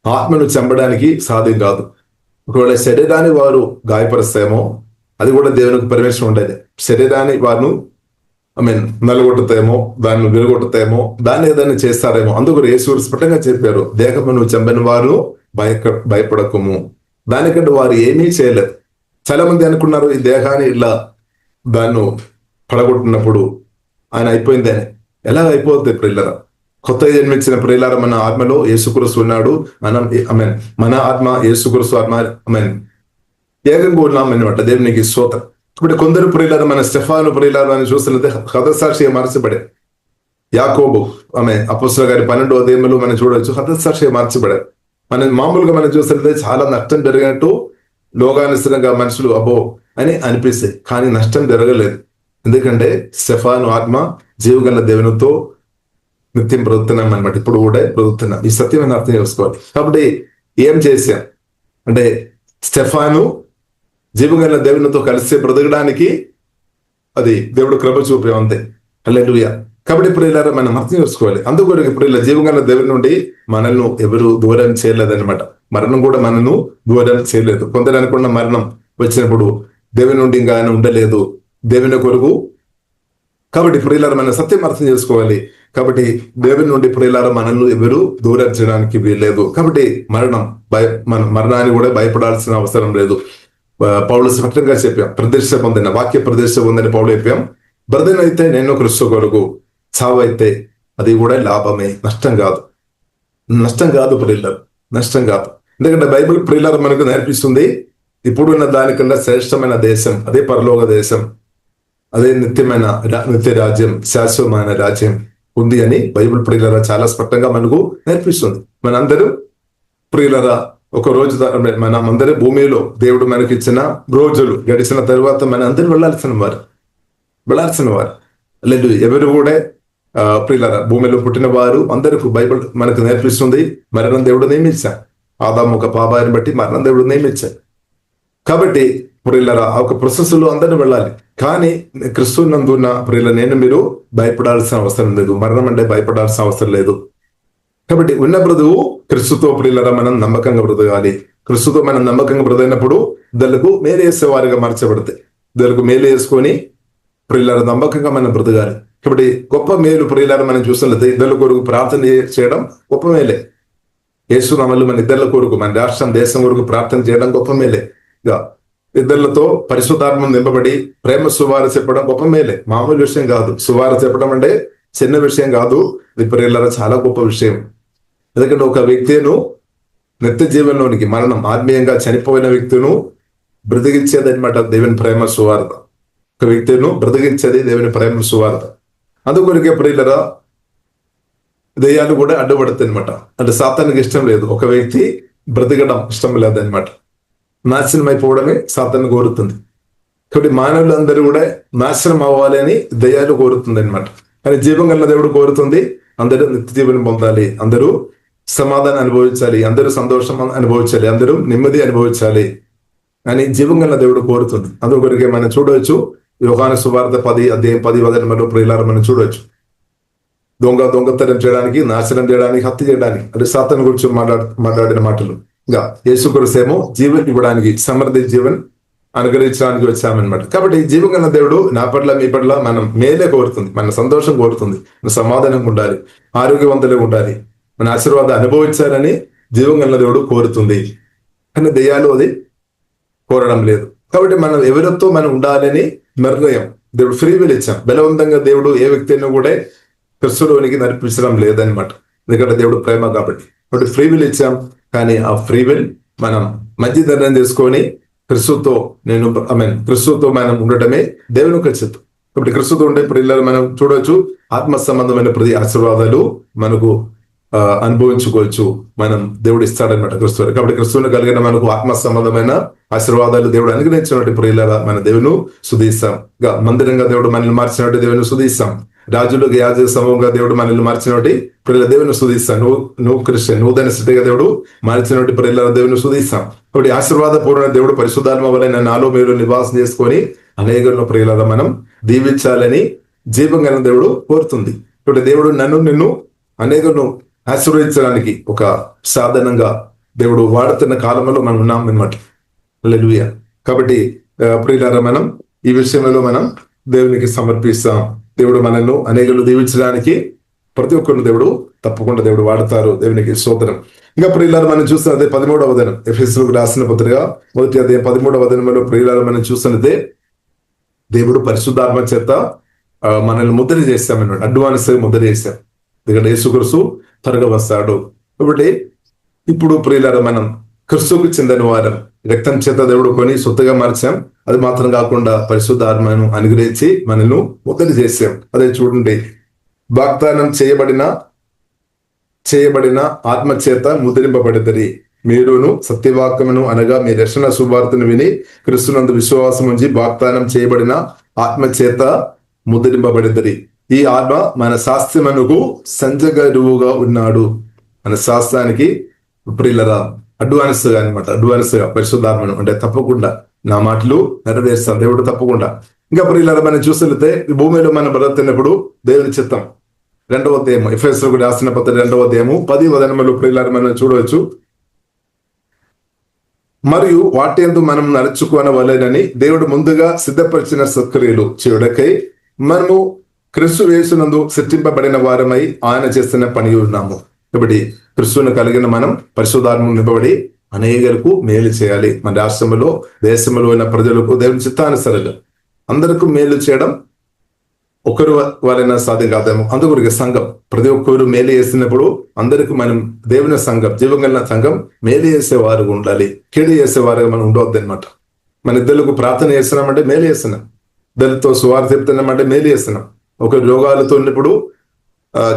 ఆత్మను చంపడానికి సాధ్యం కాదు. ఒకవేళ శరీరాన్ని వారు గాయపరుస్తాయేమో అది కూడా దేవునికి పర్మిషన్ ఉండేది. శరీరాన్ని వారు నలగొట్టుతాయేమో, దాన్ని విరగొట్టుతాయేమో, దాన్ని ఏదైనా చేస్తారేమో. అందుకు యేసు స్పష్టంగా చెప్పారు, దేహమును చంపిన వారు భయపడకము. దానికంటే వారు ఏమీ చేయలేదు. చాలా మంది అనుకున్నారు ఈ దేహాన్ని ఇలా దాన్ని పడగొట్టినప్పుడు ఆయన అయిపోయింది అని. ఎలా అయిపోతుంది ప్రియులారా? కొత్తగా జన్మించిన ప్రియులారా మన ఆత్మలో యేసుక్రీస్తు ఉన్నాడు. మన ఆత్మ యేసుక్రీస్తు ఆత్మ ఏకంగా ఉన్నాం అనమాట. దేవునికి స్తోత్రం. ఇప్పుడు కొందరు ప్రియులారా మన స్టెఫాను ప్రియులారా అని చూస్తున్నది హతసాక్షిగా మార్చబడే. యాకోబు అపోస్తలుల గారి 12వ అధ్యాయంలో మనం చూడవచ్చు, హతసాక్షిగా మార్చబడారు. మామూలుగా మనం చూస్తున్నది చాలా నష్టం జరిగినట్టు లోకానుసరంగా మనుషులు అబ్బో అని అనిపిస్తాయి, కానీ నష్టం జరగలేదు. ఎందుకంటే స్టెఫాను ఆత్మ జీవగల దేవునితో నిత్యం బ్రతుకుతున్నాం అనమాట. ఇప్పుడు కూడా బ్రతుకుతున్నాం. ఈ సత్యమైన అర్థం చేసుకోవాలి. కాబట్టి ఏం చేశాం అంటే స్టెఫాను జీవగల దేవునితో కలిసి బ్రతకడానికి అది దేవుడు కృప చూపే అంతే. హల్లెలూయా. కాబట్టి ప్రియులారా మనం అర్థం చేసుకోవాలి. అందుకొరకు ఇప్పుడు ఇలా జీవగల దేవుని నుండి మనల్ని ఎవరు దూరం చేయలేదన్నమాట. మరణం కూడా మనను దూరం చేయలేదు. కొందరు అనుకున్న మరణం వచ్చినప్పుడు దేవుని నుండి ఇంకా ఆయన ఉండలేదు దేవుని కొరకు. కాబట్టి ప్రియులారా మన సత్యం అర్థం చేసుకోవాలి. కాబట్టి దేవుని నుండి ప్రియులారా మనల్ని ఎవరు దూరం చేయడానికి వీల్లేదు. కాబట్టి మరణాన్ని కూడా భయపడాల్సిన అవసరం లేదు. పౌలు స్పష్టంగా చెప్పాం, వాక్య ప్రతిష్ట పొందిన పౌలు చెప్పాం, బ్రదర్ అయితే నేను క్రీస్తు కొరకు, చావు అయితే అది కూడా లాభమే, నష్టం కాదు ప్రియులారా, నష్టం కాదు. ఎందుకంటే బైబిల్ ప్రియులారా మనకు నేర్పిస్తుంది ఇప్పుడున్న దానికన్నా శ్రేష్టమైన దేశం అదే పరలోక దేశం, అదే నిత్య రాజ్యం, శాశ్వతమైన రాజ్యం ఉంది అని బైబిల్ ప్రియులారా చాలా స్పష్టంగా మనకు నేర్పిస్తుంది. మనందరూ ప్రియులారా ఒక రోజు మనమందరూ భూమిలో దేవుడు మనకి ఇచ్చిన రోజులు గడిచిన తర్వాత మన అందరూ వెళ్ళాల్సిన వారు లేదు. ఎవరు కూడా ప్రియులారా భూమిలో పుట్టిన వారు అందరికీ బైబిల్ మనకు నేర్పిస్తుంది మరణం దేవుడు నియమించాడు. ఆదాము ఒక పాపాన్ని బట్టి మరణం దేవుడు నియమించాడు. కాబట్టి ప్రియులరా ఆ ఒక ప్రాసెస్లో అందరిని వెళ్ళాలి. కానీ క్రీస్తునందున్న ప్రియుల మీరు భయపడాల్సిన అవసరం లేదు. మరణం అంటే భయపడాల్సిన అవసరం లేదు. కాబట్టి ఉన్న బ్రతుకు క్రీస్తుతో ప్రియులరా మనం నమ్మకంగా బ్రతకాలి. క్రీస్తుతో మనం నమ్మకంగా బ్రతికినప్పుడు ఇద్దరులకు మేలు చేసేవారిగా మార్చబడతాయి. ఇద్దరులకు మేలు చేసుకొని ప్రియులరా నమ్మకంగా మనం బ్రతకాలి. కాబట్టి గొప్ప మేలు ప్రియులరా మనం చూసినట్లయితే ఇద్దరు కొరకు ప్రార్థన చేయడం గొప్ప మేలే. యేసునామములో మన ఇద్దరుల కొరకు, మన రాష్ట్రం దేశం కొరకు ప్రార్థన చేయడం గొప్ప మేలే. ఇద్దరులతో పరిశుద్ధాత్మ నింపబడి ప్రేమ సువార్త చెప్పడం గొప్ప మేలే. మామూలు విషయం కాదు. సువార్త చెప్పడం అంటే చిన్న విషయం కాదు. ఇది ప్రియులరా చాలా గొప్ప విషయం. ఎందుకంటే ఒక వ్యక్తిను నిత్య జీవనంలోనికి, మరణం ఆత్మీయంగా చనిపోయిన వ్యక్తిను బ్రతికించేది అనమాట దేవుని ప్రేమ సువార్త. ఒక వ్యక్తిను బ్రతికించేది దేవుని ప్రేమ సువార్త. అందుకొరికే ప్రియులరా దెయ్యాలు కూడా అడ్డుపడుతుంది అనమాట. అంటే సాతానికి ఇష్టం లేదు ఒక వ్యక్తి బ్రతకడం, ఇష్టం లేదనమాట. నాశనం అయిపోవడమే సాతాను కోరుతుంది. కాబట్టి మానవులందరూ కూడా నాశనం అవ్వాలి అని దెయ్యాలు కోరుతుంది అనమాట. కానీ జీవం గల దేవుడు కోరుతుంది అందరూ నిత్య జీవనం పొందాలి, అందరూ సమాధానం అనుభవించాలి, అందరూ సంతోషం అనుభవించాలి, అందరూ నెమ్మది అనుభవించాలి అని జీవం గల దేవుడు కోరుతుంది. అందుకొరికే మనం చూడవచ్చు యోహాను సువార్త 10:10 ప్రియులారా మనం చూడవచ్చు. దొంగతనం చేయడానికి, నాశనం చేయడానికి, హత్య చేయడానికి, అంటే సాతాను గురించి మాట్లాడిన మాటలు. ఇంకా యేసు కొరసేమో జీవన్ ఇవ్వడానికి, సమృద్ధి జీవన్ అనుగ్రహించడానికి వచ్చామన్నమాట. కాబట్టి జీవం గల దేవుడు నా పట్ల మీ పట్ల మనం మేలే కోరుతుంది, మన సంతోషం కోరుతుంది, మన సమాధానంగా ఉండాలి, ఆరోగ్యవంతులుగా ఉండాలి, మన ఆశీర్వాదం అనుభవించాలని జీవం గల దేవుడు కోరుతుంది. కానీ దెయ్యాలు అది కోరడం లేదు. కాబట్టి మనం ఎవరితో మనం ఉండాలని నిర్ణయం దేవుడు ఫ్రీ విల్ ఇచ్చాం. బలవంతంగా దేవుడు ఏ వ్యక్తిని కూడా క్రీస్తులోనికి నడిపించడం లేదనమాట. ఎందుకంటే దేవుడు ప్రేమ కాబట్టి. కాబట్టి ఫ్రీ విల్ ఇచ్చాం. కానీ ఆ ఫ్రీ విల్ మనం మంచి నిర్ణయం తీసుకొని క్రీస్తుతో క్రీస్తుతో మనం ఉండటమే దేవుని యొక్క చిత్తం. కాబట్టి క్రీస్తుతో ఉండే ప్రియులను మనం చూడవచ్చు. ఆత్మ సంబంధమైన ప్రతి ఆశీర్వాదాలు మనకు అనుభవించుకోవచ్చు, మనం దేవుడు ఇస్తాడనమాట క్రీస్తు. కాబట్టి క్రీస్తుని కలిగిన మనకు ఆత్మ సంబంధమైన ఆశీర్వాదాలు దేవుడు అనుగ్రహించినట్టు ప్రియులారా మన దేవుని స్తుతిస్తాం. మందిరంగా దేవుడు మనల్ని మార్చినట్టు దేవుని స్తుతిస్తాం. రాజులకు యాజక సమూహంగా దేవుడు మనల్ని మార్చినట్టు ప్రియుల దేవుని స్తుతిస్తాం. నువ్వు క్రిస్టియన్ నూతన స్థితిగా దేవుడు మార్చినట్టు ప్రియుల దేవుని స్తుతిస్తాం. కాబట్టి ఆశీర్వాదపూర్ణ దేవుడు పరిశుద్ధాత్మ వలన నాలో మీరు నివాసం చేసుకొని అనేకులను ప్రియులారా మనం దీవించాలని జీవం గల దేవుడు కోరుతుంది. కాబట్టి దేవుడు నిన్ను అనేకులను ఆశీర్వదించడానికి ఒక సాధనంగా దేవుడు వాడుతున్న కాలంలో మనం ఉన్నాం అన్నమాట. హల్లెలూయా. కాబట్టి ప్రియులారా మనం ఈ విషయంలో మనం దేవునికి సమర్పిస్తాం. దేవుడు మనల్ని అనేకులు దీవించడానికి ప్రతి ఒక్కరిని దేవుడు తప్పకుండా దేవుడు వాడతారు. దేవునికి స్తోత్రం. ఇంకా ప్రియులారా మనం చూస్తున్నదే 13వ అధ్యాయం ఎఫెసీయులకు రాసిన పత్రిక 1వ అధ్యాయం 13వ అధ్యాయంలో ప్రియులారా మనం చూస్తున్నదే దేవుడు పరిశుద్ధాత్మ చేత మనల్ని ముద్ర చేస్తామన్నమాట. అడ్వాన్స్ ముద్ర చేస్తాం. ఎందుకంటే యేసుక్రీస్తు త్వరగా వస్తాడు. కాబట్టి ఇప్పుడు ప్రియులారా మనం క్రీస్తుకు చెందిన వారం, రక్తం చేత దేవుడు కొని సొత్తుగా మార్చాం. అది మాత్రం కాకుండా పరిశుద్ధ ఆత్మను అనుగ్రహించి మనల్ని ముద్ర చేసాం. అదే చూడండి, వాగ్దానం చేయబడిన ఆత్మ చేత ముద్రింపబడితరి. మీరును సత్యవాక్యమును అనగా మీ రక్షణ సువార్తను విని క్రీస్తునందు విశ్వాసం ఉంచి వాగ్దానం చేయబడిన ఆత్మ చేత ముద్రింపబడితరి. ఈ ఆత్మ మన శాస్త్రమునకు సంజగరువుగా ఉన్నాడు. మన శాస్త్రానికి ప్రియులరా అడ్వాన్స్ గా అనమాట. అడ్వాన్స్ గా పరిశుద్ధాత్మను అంటే తప్పకుండా నా మాటలు నెరవేర్స్తాం దేవుడు తప్పకుండా. ఇంకా ప్రియులరా మనం చూసినట్లయితే ఈ భూమిలో మనం బ్రతుకుతున్నప్పుడు దేవుని చిత్తం 2వ అధ్యాయం ఎఫెసీయులకు రాసిన పత్రిక 2వ అధ్యాయం 10వ వచనంలో ప్రియులరా మనం చూడవచ్చు. మరియు వాటి యందు మనం నడుచుకోనవలెనని దేవుడు ముందుగా సిద్ధపరిచిన సత్క్రియలు చేయుటకై మనము క్రీస్తు యేసునందు సృష్టింపబడిన వారమై ఆయన చేస్తున్న పని ఉన్నాము. కాబట్టి క్రీస్తును కలిగిన మనం పరిశుద్ధాత్మ నింపబడి అనేకులకు మేలు చేయాలి. మన రాష్ట్రంలో దేశంలో ఉన్న ప్రజలకు దేవుని చిత్తానుసారంగా అందరికీ మేలు చేయడం ఒకరు వారైనా సాధ్యం కాదేమో. అందుకొరకు సంఘం ప్రతి ఒక్కరు మేలు చేసినప్పుడు అందరికి మనం దేవుని సంఘం, జీవం కలిగిన సంఘం మేలు చేసేవారు ఉండాలి, కీడు చేసేవారుగా మనం ఉండవద్దు అనమాట. మన ఇద్దరులకు ప్రార్థన చేస్తున్నామంటే మేలు చేస్తున్నాం, ఇద్దరితో సువార్త చెప్తున్నామంటే మేలు చేస్తున్నాం. ఒక రోగాలతో ఉన్నప్పుడు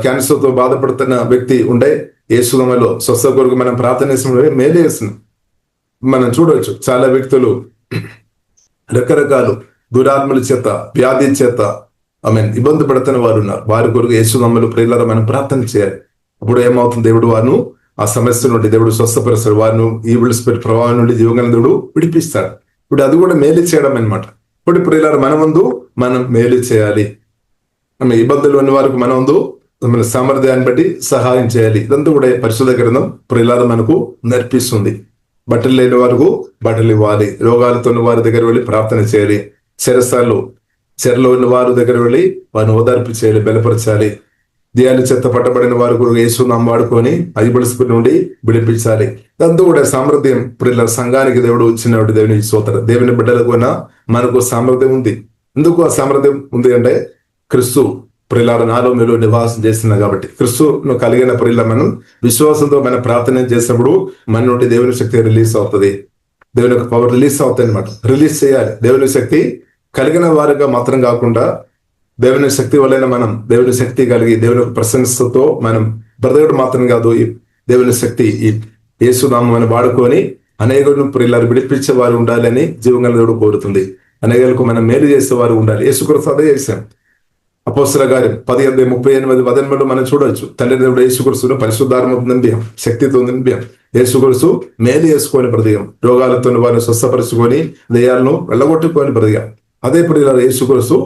క్యాన్సర్తో బాధపడుతున్న వ్యక్తి ఉండే యేసునామములో స్వస్థ కొరకు మనం ప్రార్థన చేసినప్పుడు మేలు చేస్తున్నాం. మనం చూడవచ్చు చాలా వ్యక్తులు రకరకాలు దురాత్మల చేత, వ్యాధి చేత ఇబ్బంది పడుతున్న వారు ఉన్నారు. వారి కొరకు యేసునామములో ప్రియులారా మనం ప్రార్థన చేయాలి. అప్పుడు ఏమవుతుంది, దేవుడు వారిని ఆ సమస్య నుండి దేవుడు స్వస్థపరుస్తాడు. వారిని ఈవిల్ స్పిరిట్ ప్రభావం నుండి జీవగల దేవుడు విడిపిస్తాడు. ఇప్పుడు అది కూడా మేలు చేయడం అనమాట. ఇప్పుడు ప్రియులారా, మన ముందు మనం మేలు చేయాలి. ఇబ్బందులు ఉన్న వారికి మన ముందు మన సామర్థ్యాన్ని బట్టి సహాయం చేయాలి. ఇదంతా కూడా పరిశుద్ధ గ్రంథం ప్రియులారా మనకు నేర్పిస్తుంది. బట్టలు లేని వారికి బట్టలు ఇవ్వాలి. రోగాలతో ఉన్న వారి దగ్గర వెళ్ళి ప్రార్థన చేయాలి. చెరలో ఉన్న వారి దగ్గర వెళ్ళి వారిని ఓదార్పు చేయాలి, బలపరచాలి. దేయాలు చెత్త పట్టబడిన వారు కూడా యేసునామం వాడుకొని ఐబిల్స్ నుండి విడిపించాలి. ఇదంతా కూడా సామర్థ్యం ప్రియుల సంఘానికి దేవుడు ఇచ్చినటువంటి దేవుని స్తోత్రం. దేవుని బిడ్డలకు మనకు సామర్థ్యం ఉంది. ఎందుకు ఆ సామర్థ్యం ఉంది అంటే క్రీస్తు ప్రియులారా నాలో మీరు నివాసం చేస్తున్నా కాబట్టి, క్రీస్తును కలిగిన ప్రియుల మనం విశ్వాసంతో మనం ప్రార్థన చేసినప్పుడు మన నుండి దేవుని శక్తి రిలీజ్ అవుతుంది. దేవుని యొక్క పవర్ రిలీజ్ అవుతుంది అనమాట. రిలీజ్ చేయాలి. దేవుని శక్తి కలిగిన వారిగా మాత్రం కాకుండా దేవుని శక్తి వలన మనం దేవుని శక్తి కలిగి దేవుని ప్రశంసతో మనం బ్రతకడం మాత్రం కాదు, ఈ దేవుని శక్తి ఈ యేసునామం వాడుకొని అనేకులను ప్రియులారు విడిపించే వారు ఉండాలి అని జీవగల దేవుడు కోరుతుంది. అనేకులకు మనం మేలు చేసే వారు ఉండాలి. యేసుక్రీస్తు అదే చేశాం. అపోస్తల కార్యం 18:38 మనం చూడవచ్చు. తండ్రి దేవుడు యేసుక్రీస్తును పరిశుద్ధాత్మతో నింపాం, శక్తితో నింపాం. యేసుక్రీస్తు మేలు చేసుకొని బ్రతికాం. రోగాలతో వారిని స్వస్థపరుచుకొని దయ్యాలను వెళ్ళగొట్టుకొని బ్రతికాం. అదే ప్రియులారా యేసుక్రీస్తు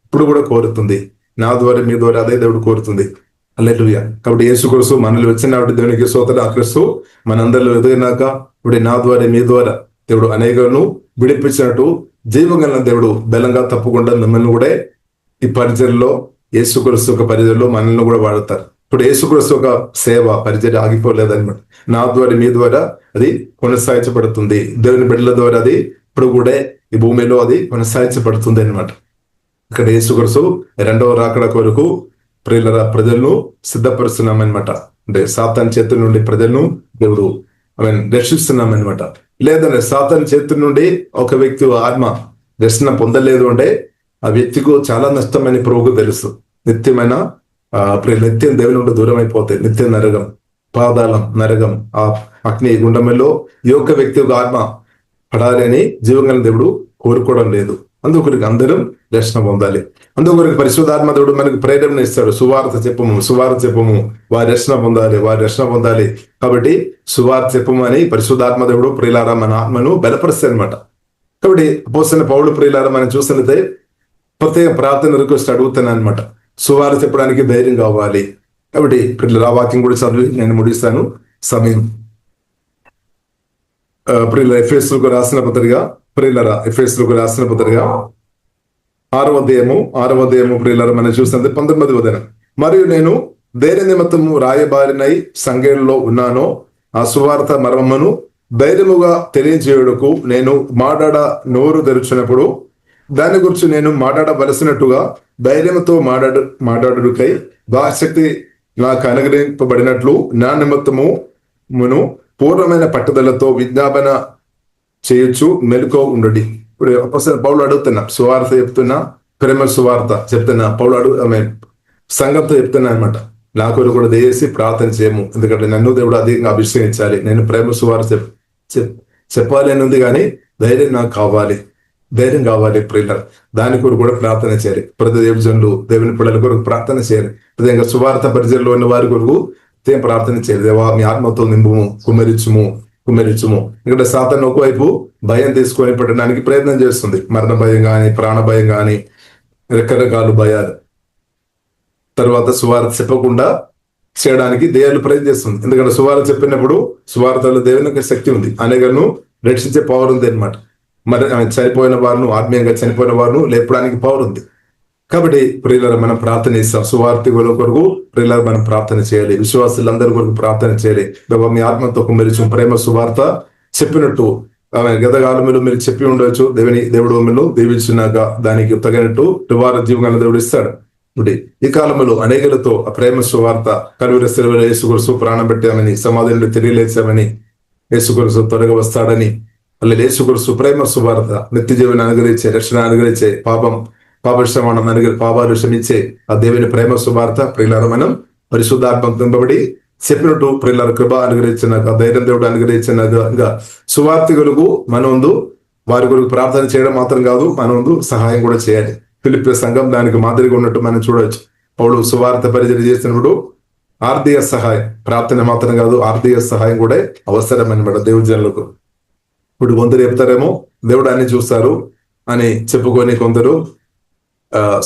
ఇప్పుడు కూడా కోరుతుంది. నా ద్వారా మీ ద్వారా అదే దేవుడు కోరుతుంది. హల్లెలూయా. కాబట్టి యేసుక్రీస్తు మనల్ని వచ్చిన దేవునికి స్తోత్రం. ఆ క్రీస్తు మనందరిలో ఎదిగినాక ఇప్పుడు నా ద్వారా మీ ద్వారా దేవుడు అనేకులను విడిపించినట్టు జీవగల దేవుడు బలంగా తప్పకుండా మిమ్మల్ని కూడా ఈ పరిచర్లో యేసుక్రీస్తు ఒక పరిచర్లో మనల్ని కూడా వాడతారు. ఇప్పుడు యేసుక్రీస్తు ఒక సేవ పరిచర్య ఆగిపోలేదన్నమాట. నా ద్వారా మీ ద్వారా అది కొనసాగించబడుతుంది. దేవుని బిడ్డల ద్వారా అది ఇప్పుడు కూడా ఈ భూమిలో అది కొనసాగించబడుతుంది అన్నమాట. ఇక్కడ యేసుక్రీస్తు రెండవ రాకడ కొరకు ప్రియుల ప్రజలను సిద్ధపరుస్తున్నామన్నమాట. అంటే సాతాను చేతుల నుండి ప్రజలను దేవుడు రక్షిస్తున్నామన్నమాట. లేదంటే సాతాను చేతుల నుండి ఒక వ్యక్తి ఆత్మ రక్షణ పొందలేదు అంటే ఆ వ్యక్తికు చాలా నష్టమని ప్రభువుకు తెలుసు. నిత్యమైన నిత్యం దేవుని నుండి దూరం అయిపోతాయి. నిత్య నరకం, పాదాళం, నరకం, ఆ అగ్ని గుండములో ఈ యొక్క వ్యక్తి ఒక ఆత్మ పడాలి అని జీవగల దేవుడు కోరుకోవడం లేదు. అందుకొరకు అందరం రక్షణ పొందాలి. అందుకొరకు పరిశుద్ధాత్మ దేవుడు మనకు ప్రేరణ ఇస్తాడు. సువార్త చెప్పము, వారి రక్షణ పొందాలి. కాబట్టి సువార్త చెప్పము అని పరిశుద్ధాత్మ దేవుడు ప్రియులారా మన ఆత్మను బలపరుస్తాయి అనమాట. కాబట్టి అపోస్తలుడైన పౌలు ప్రియులారా మనం చూస్తున్నట్లయితే ప్రత్యేక ప్రార్థన రిక్వెస్ట్ అడుగుతాను అనమాట. సువార్త చెప్పడానికి ధైర్యం కావాలి. కాబట్టి ప్రియులారా వాక్యం కూడా చదివి నేను ముగిస్తాను సమయం. ప్రియులారా ఎఫెసీయులకు రాసిన పత్రిక 6వ అధ్యాయము ప్రియులారా మనం చూసినది 19వ వచనం. మరియు నేను ధైర్య నిమిత్తము రాయబారినై సంఘంలో ఉన్నానో ఆ సువార్త మర్మమును ధైర్యముగా తెలియజేయుటకు నేను నోరు తెరుచున్నప్పుడు దాని గురించి నేను మాట్లాడవలసినట్టుగా ధైర్యంతో మాట్లాడుటకై ఆసక్తి నాకు అనుగ్రహింపబడినట్లు నా నిమిత్తమును పూర్ణమైన పట్టుదలతో విజ్ఞాపన చేయొచ్చు, మెలుకో ఉండడి. ఇప్పుడు అపోస్తలుడైన పౌలు అడుగుతున్నా, సువార్త చెప్తున్నా, ప్రేమ సువార్త చెప్తున్నా, పౌలు సంఘంతో చెప్తున్నా అనమాట. నా కొరకు కూడా దయచేసి ప్రార్థన చేయము, ఎందుకంటే నన్ను దేవుడు అధికంగా అభిషేకించాలి. నేను ప్రేమ సువార్త చెప్పాలి అని ఉంది, కానీ ధైర్యం నాకు కావాలి. ప్రియులారా దాని కొరకు కూడా ప్రార్థన చేయాలి. ప్రతి దేవుజనులు దేవుని పిల్లల కొరకు ప్రార్థన చేయాలి. ప్రత్యేకంగా సువార్త పరిచయంలో ఉన్న వారి కొరకు ప్రార్థన చేయాలి. దేవా మీ ఆత్మతో నింపుము, కుమ్మరించుము. ఇక్కడ సాతాను ఒకవైపు భయం తీసుకొని పెట్టడానికి ప్రయత్నం చేస్తుంది. మరణ భయం కానీ, ప్రాణ భయం కానీ, రకరకాల భయాలు. తర్వాత సువార్త చెప్పకుండా చేయడానికి దెయ్యాలు ప్రయత్నం చేస్తుంది. ఎందుకంటే సువార్త చెప్పినప్పుడు సువార్తలో దేవునికి శక్తి ఉంది, అనేకలను రక్షించే పవర్ ఉంది అనమాట. మరి చనిపోయిన వారిను, ఆత్మీయంగా చనిపోయిన వారిను లేపడానికి పవర్ ఉంది. కాబట్టి ప్రియులారా మనం ప్రార్థన చేస్తాం. సువార్థికుల కొరకు ప్రియులారా మనం ప్రార్థన చేయాలి. విశ్వాసులందరి కొరకు ప్రార్థన చేయాలి. మీ ఆత్మతో కుమ్మరించు ప్రేమ సువార్త చెప్పినట్టు గతకాలంలో మీరు చెప్పి ఉండవచ్చు. దేవుడు మిమ్మల్ని దీవించినాక దానికి తగినట్టు వార జీవనాన్ని దేవుడు ఇస్తాడు. ఇప్పుడు ఈ కాలంలో అనేకలతో ఆ ప్రేమ సువార్త కలువరి శిలువలో యేసుక్రీస్తు ప్రాణం పెట్టామని, సమాధిని తెలియలేచామని, యేసుక్రీస్తు త్వరగా వస్తాడని, అలా యేసుక్రీస్తు ప్రేమ సువార్త నిత్య జీవన అనుగ్రహించే, రక్షణ అనుగ్రహించే, పాపాలు క్షమించే ఆ దేవుని ప్రేమ సువార్త ప్రియులారా మనం పరిశుద్ధాత్మ నింపబడి చెప్పినట్టు ప్రియులారా కృప అనుగ్రహించినాక, ధైర్యం దేవుడు అనుగ్రహించినాక సువార్థికులకు మన ముందు వారి కొరకు ప్రార్థన చేయడం మాత్రం కాదు, మన ముందు సహాయం కూడా చేయాలి. ఫిలిప్పీ సంఘం దానికి మాదిరిగా ఉన్నట్టు మనం చూడవచ్చు. పౌలు సువార్త పరిచయం చేసినప్పుడు ఆర్థిక సహాయం, ప్రార్థన మాత్రం కాదు, ఆర్థిక సహాయం కూడా అవసరం అనమాట దేవుడి జనులకు. ఇప్పుడు కొందరు చెప్తారేమో దేవుడు అన్ని చూస్తారు అని చెప్పుకొని కొందరు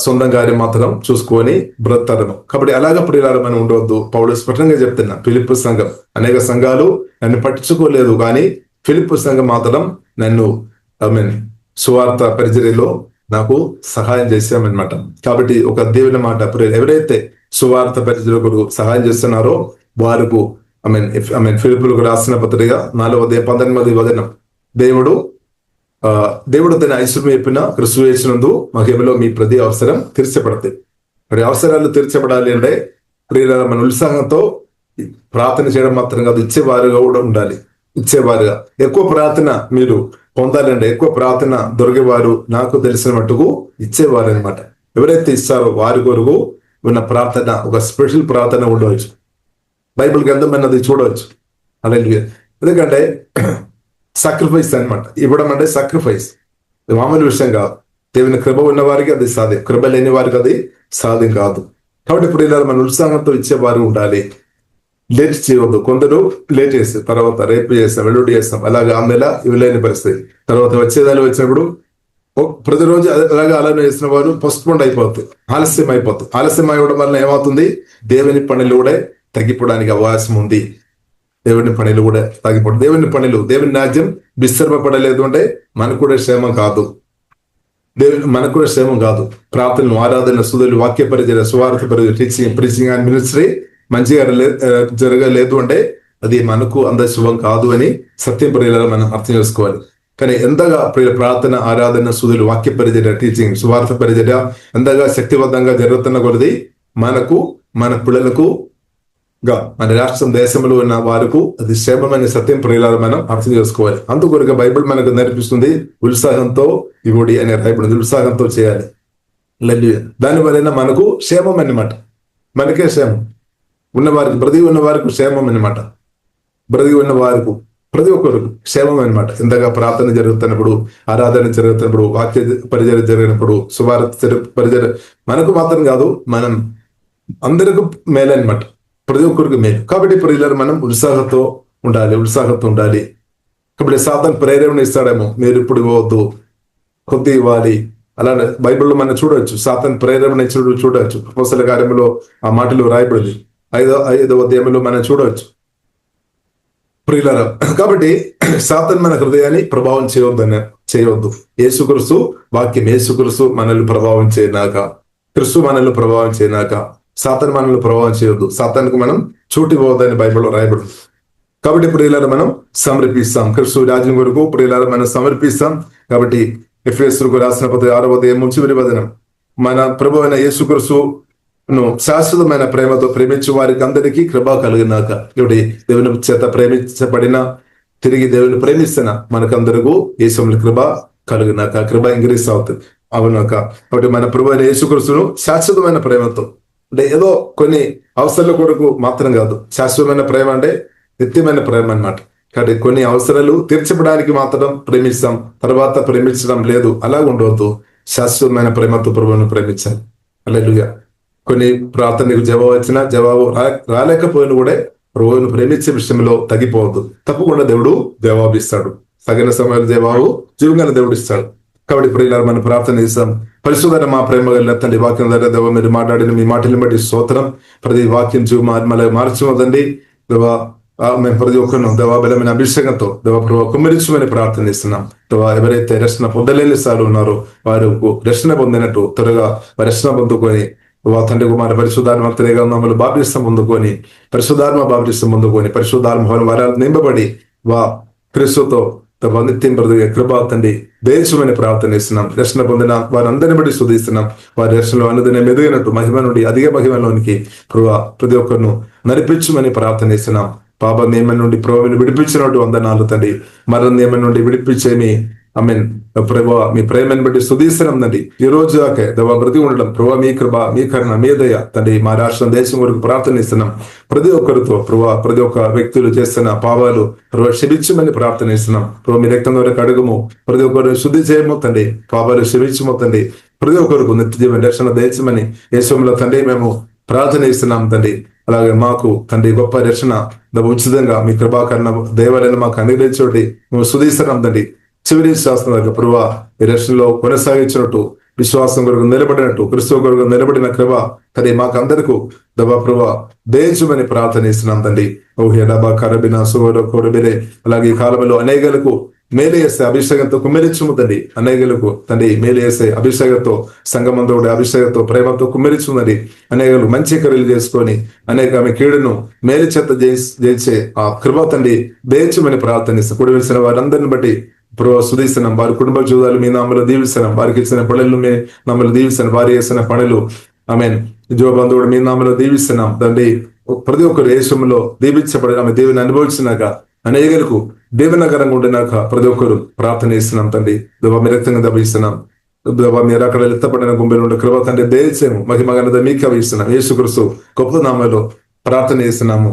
సొంతం కార్యం మాత్రం చూసుకొని బ్రతారేమో. కాబట్టి అలాగా ప్రియులారా మనం ఉండవద్దు. పౌలు స్పష్టంగా చెప్తున్నా, ఫిలిప్పు సంఘం అనేక సంఘాలు నన్ను పట్టించుకోలేదు, కానీ ఫిలిప్పు సంఘం మాత్రం నన్ను సువార్త పరిచర్యలో నాకు సహాయం చేశామన్నమాట. కాబట్టి ఒక దేవుని మాట, ఎవరైతే సువార్త పరిచర్య కొరకు సహాయం చేస్తున్నారో వారికి ఫిలిప్పులకు రాసిన పత్రిక 4:19 వచనం, దేవుడు తన ఐశ్వర్యం చెప్పిన క్రీస్తు యేసునందు మహిమలో మీ ప్రతి అవసరం తీర్చబడతాయి. మరి అవసరాలు తీర్చబడాలి అంటే ప్రియులారా మన ఉత్సాహంతో ప్రార్థన చేయడం మాత్రం కాదు, ఇచ్చేవారుగా కూడా ఉండాలి. ఇచ్చేవారుగా ఎక్కువ ప్రార్థన మీరు పొందాలంటే, ఎక్కువ ప్రార్థన దొరికేవారు నాకు తెలిసిన మట్టుకు ఇచ్చేవారు అనమాట. ఎవరైతే ఇస్తారో వారి కొరకు ఉన్న ప్రార్థన ఒక స్పెషల్ ప్రార్థన ఉండవచ్చు. బైబిల్ గ్రంథం అన్నది చూడవచ్చు. అలాగే ఎందుకంటే సాక్రిఫైస్ అనమాట. ఇవ్వడం అంటే సాక్రిఫైస్, మామూలు విషయం కాదు. దేవుని కృప ఉన్న వారికి అది సాధ్యం, కృప లేని వారికి అది సాధ్యం కాదు. కాబట్టి ఇప్పుడు ఇలా మన ఉత్సాహంతో ఇచ్చేవారు ఉండాలి. లేట్ చేయవద్దు. కొందరు లేట్ చేస్తారు, తర్వాత రేపు చేస్తాం, వెల్లుడి చేస్తాం, అలాగే ఆ నెల ఇవ్వలేని పరిస్థితి, తర్వాత వచ్చేదాన్ని వచ్చినప్పుడు ప్రతిరోజు అలానే చేసిన వారు పోస్ట్పోండ్ అయిపోతుంది, ఆలస్యం అయిపోతుంది. ఆలస్యం అవ్వడం వల్ల ఏమవుతుంది, దేవుని పనులు కూడా తగ్గిపోవడానికి అవకాశం ఉంది. దేవుని పనులు కూడా తగ్గిపోతుంది. దేవుని రాజ్యం విస్తరింపబడలేదు అంటే మనకు కూడా క్షేమం కాదు. మనకు కూడా క్షేమం కాదు. ప్రార్థనలు, ఆరాధన, స్తుతులు, వాక్య పరిచర్య, సువార్త పరిచర్య, టీచింగ్, ప్రీచింగ్ అండ్ మినిస్ట్రీ మంచిగా జరగలేదు అంటే అది మనకు అంత శుభం కాదు అని సత్యం ప్రియులను మనం అర్థం చేసుకోవాలి. కానీ ఎంతగా ప్రార్థన, ఆరాధన, స్తుతులు, వాక్య పరిచర్య, టీచింగ్, సువార్త పరిచర్య ఎంతగా శక్తివంతంగా జరుగుతున్న కొలది మనకు, మన పిల్లలకు, మన రాష్ట్రం, దేశంలో ఉన్న వారికి అది క్షేమమైన సత్యం ప్రియులను మనం అర్థం చేసుకోవాలి. అందుకొరకు బైబిల్ మనకు నేర్పిస్తుంది, ఉత్సాహంతో ఇవ్వడి అనే రాయబడింది. ఉత్సాహంతో చేయాలి. దాని వలన మనకు క్షేమం అన్నమాట. మనకే క్షేమం, ఉన్నవారికి, బ్రతికి ఉన్న వారికి క్షేమం అన్నమాట. బ్రతికి ఉన్న వారికి ప్రతి ఒక్కరికి క్షేమం అనమాట. ఎంతగా ప్రార్థన జరుగుతున్నప్పుడు, ఆరాధన జరుగుతున్నప్పుడు, వాక్య పరిచర్య జరిగినప్పుడు, సువార్త పరిచర్య మనకు మాత్రం కాదు, మనం అందరికీ మేలనమాట. ప్రతి ఒక్కరికి మేలు. కాబట్టి ప్రియులారా మనం ఉత్సాహంతో ఉండాలి. కాబట్టి సాతాను ప్రేరేపణ ఇస్తాడేమో, మీరు ఇప్పుడు ఇవ్వద్దు, కొద్ది ఇవ్వాలి. అలానే బైబిల్లో మనం చూడవచ్చు, సాతాను ప్రేరేపణ చూడవచ్చు. అపోస్తల కార్యంలో ఆ మాటలు రాయబడింది. 5వ అధ్యాయంలో మనం చూడవచ్చు ప్రియులారా. కాబట్టి సాతాను మన హృదయాన్ని ప్రభావం చేయవద్దు. యేసుక్రీస్తు వాక్యం, యేసుక్రీస్తు మనల్ని ప్రభావం చేయనాక, క్రీస్తు మనల్ని ప్రభావం చేయనాక సాతాను మనల్ని ప్రభావం చేయవద్దు. సాతానుకు మనం చోటు ఇవ్వద్దని బైబిల్లో రాయబడింది. కాబట్టి ప్రియులారా మనం సమర్పిస్తాం, క్రీస్తు రాజ్యం కొరకు ప్రియులారా మనం సమర్పిస్తాం. కాబట్టి ఎఫెసీయులకు రాసిన పత్రిక 6వ అధ్యాయం చివరి వచనం, మన ప్రభు అయిన యేసుక్రీస్తును శాశ్వతమైన ప్రేమతో ప్రేమించు వారికి అందరికీ కృప కలిగినాక. ఇప్పుడు దేవుని చేత ప్రేమించబడిన, తిరిగి దేవుని ప్రేమిస్తున్న మనకందరికీ యేసుని కృప కలిగినాక, కృప ఇంక్రీస్ అవుతుంది అవునాక. కాబట్టి మన ప్రభు అయిన యేసుక్రీస్తును శాశ్వతమైన ప్రేమతో, అంటే ఏదో కొన్ని అవసరాల కొరకు మాత్రం కాదు, శాశ్వతమైన ప్రేమ అంటే నిత్యమైన ప్రేమ అన్నమాట. కాబట్టి కొన్ని అవసరాలు తీర్చబడానికి మాత్రం ప్రేమిస్తాం, తర్వాత ప్రేమించడం లేదు, అలా ఉండవద్దు. శాశ్వతమైన ప్రేమతో ప్రభువును ప్రేమించాలి. హల్లెలూయా. కొన్ని ప్రార్థనకు జవాబు వచ్చినా, జవాబు రాలేకపోయినా కూడా ప్రభువును ప్రేమించే విషయంలో తగ్గిపోవద్దు. తప్పకుండా దేవుడు జవాబిస్తాడు. తగిన సమయంలో జవాబు జీవంగా దేవుడు ఇస్తాడు. కాబట్టి ప్రియులారా మనం ప్రార్థన చేస్తాం. పరిశుద్ధమైన మా ప్రేమ కలిగిన తండ్రి, వాక్యం ద్వారా దేవ మీరు మాట్లాడిన మీ మాటలను బట్టి స్తోత్రం. ప్రతి వాక్యం మార్చుమదండి దేవా. మేము ప్రతి ఒక్కరిను దేవా బలమైన అభిషేకంతో దేవా ప్రభావ కుమ్మరించమని ప్రార్థన చేస్తున్నాం. దేవా ఎవరైతే రక్షణ పొందలేని సార్లు ఉన్నారో వారు రక్షణ పొందినట్టు త్వరగా రక్షణ పొందుకొని తండ్రి కుమార పరిశుద్ధాత్మగా మమ్మల్ని బాప్టిసం పొందుకొని, పరిశుద్ధాత్మ బాప్టిసం పొందుకొని, పరిశుద్ధాత్మ వరాలు నింపబడి క్రీస్తుతో నిత్యం బ్రతుకే కృప తండ్రి దేశమని ప్రార్థన చేస్తున్నాం. రక్షణ పొందిన వారందరిని బట్టి స్తుతిస్తున్నాం. వారి రక్షణలో అనుదినం ఎదిగినట్టు మహిమ నుండి అధిక మహిమలోనికి ప్రతి ఒక్కరిను నడిపించమని ప్రార్థన చేస్తున్నాం. పాప నియమం నుండి ప్రభువుని విడిపించినట్టు వందనాలు తండ్రి. మరణ నియమం నుండి విడిపించేమి ఆమేన్. ప్రభు మీ ప్రేమను బట్టి స్తుతిస్తున్నాం తండ్రి. ఈ రోజు దాకా దేవా బ్రతికి ఉండడం ప్రభు మీ కృప, మీ కరుణ, మీ దయ తండ్రి. మా రాష్ట్రం, దేశం వరకు ప్రార్థనిస్తున్నాం. ప్రతి ఒక్కరితో ప్రతి ఒక్క వ్యక్తులు చేస్తున్న పాపాలు క్షమించమని ప్రార్థనిస్తున్నాం. ప్రభు మీ రక్తం ద్వారా కడుగుము, ప్రతి ఒక్కరు శుద్ధి చేయము తండ్రి. పాపాలు క్షమించము తండ్రి. ప్రతి ఒక్కరికి నిత్య జీవన రక్షణ దేశమని యేసులో తండ్రి మేము ప్రార్థన ఇస్తున్నాం తండ్రి. అలాగే మాకు తండ్రి గొప్ప రక్షణ ఉచితంగా మీ కృపాకరణ దేవాలయం మాకు అనుగ్రహించోటి మేము సుధీస్తున్నాం తండ్రి. చివరి శాస్త్రం దగ్గర ప్రభా ఈ రక్షణలో కొనసాగించినట్టు విశ్వాసం కొరకు నిలబడినట్టు క్రిస్తువు కొరకు నిలబడిన కృప తండ్రి మాకు అందరికీ దబా ప్రభా దేశమని ప్రార్థన ఇస్తున్నాం తండ్రి. ఓహే డబా కరబిన సువర కొరబిరే. అలాగే ఈ కాలంలో అనేకలకు మేలు చేసే అభిషేకంతో కుమ్మెరించుము తండ్రి. అనేకలకు తండ్రి మేలు చేసే అభిషేకంతో సంగమంతోడి అభిషేకంతో ప్రేమతో కుమ్మెరించుందండి. అనేకలు మంచి కర్యలు చేసుకొని అనేక ఆమె కీడును మేలు చేత జయించే ఆ కృప తండ్రి దేశమని ప్రార్థనిస్తాం. కూడి వెలిసిన వారందరిని బట్టి ప్రభావ సుధీస్తున్నాం. వారి కుటుంబ జీవితాలు మీ నామలో దీవిస్తున్నాం. వారికి ఇచ్చిన పనులు మీ నామలో దీవిస్తున్నాం. వారి చేసిన పనులు ఆమెన్ ఉద్యోగబంధువుడు మీ నామలో దీవిస్తున్నాం తండ్రి. ప్రతి ఒక్కరు దేశంలో దీవించబడి ఆమె దేవుని అనుభవించినాక అనేకలకు దీవెనకరంగా ఉండినాక ప్రతి ఒక్కరు ప్రార్థన చేస్తున్నాం తండ్రి. దేవా మీ రక్తంగా దభిస్తున్నాం. దేవా మీరు అక్కడ ఎత్తపడిన గుంబెలు ఉండే కృప తండ్రి దేశము మహిమగనద మీకు అవిస్తున్నాం. యేసుక్రీస్తు గొప్ప నామలో ప్రార్థన చేస్తున్నాము.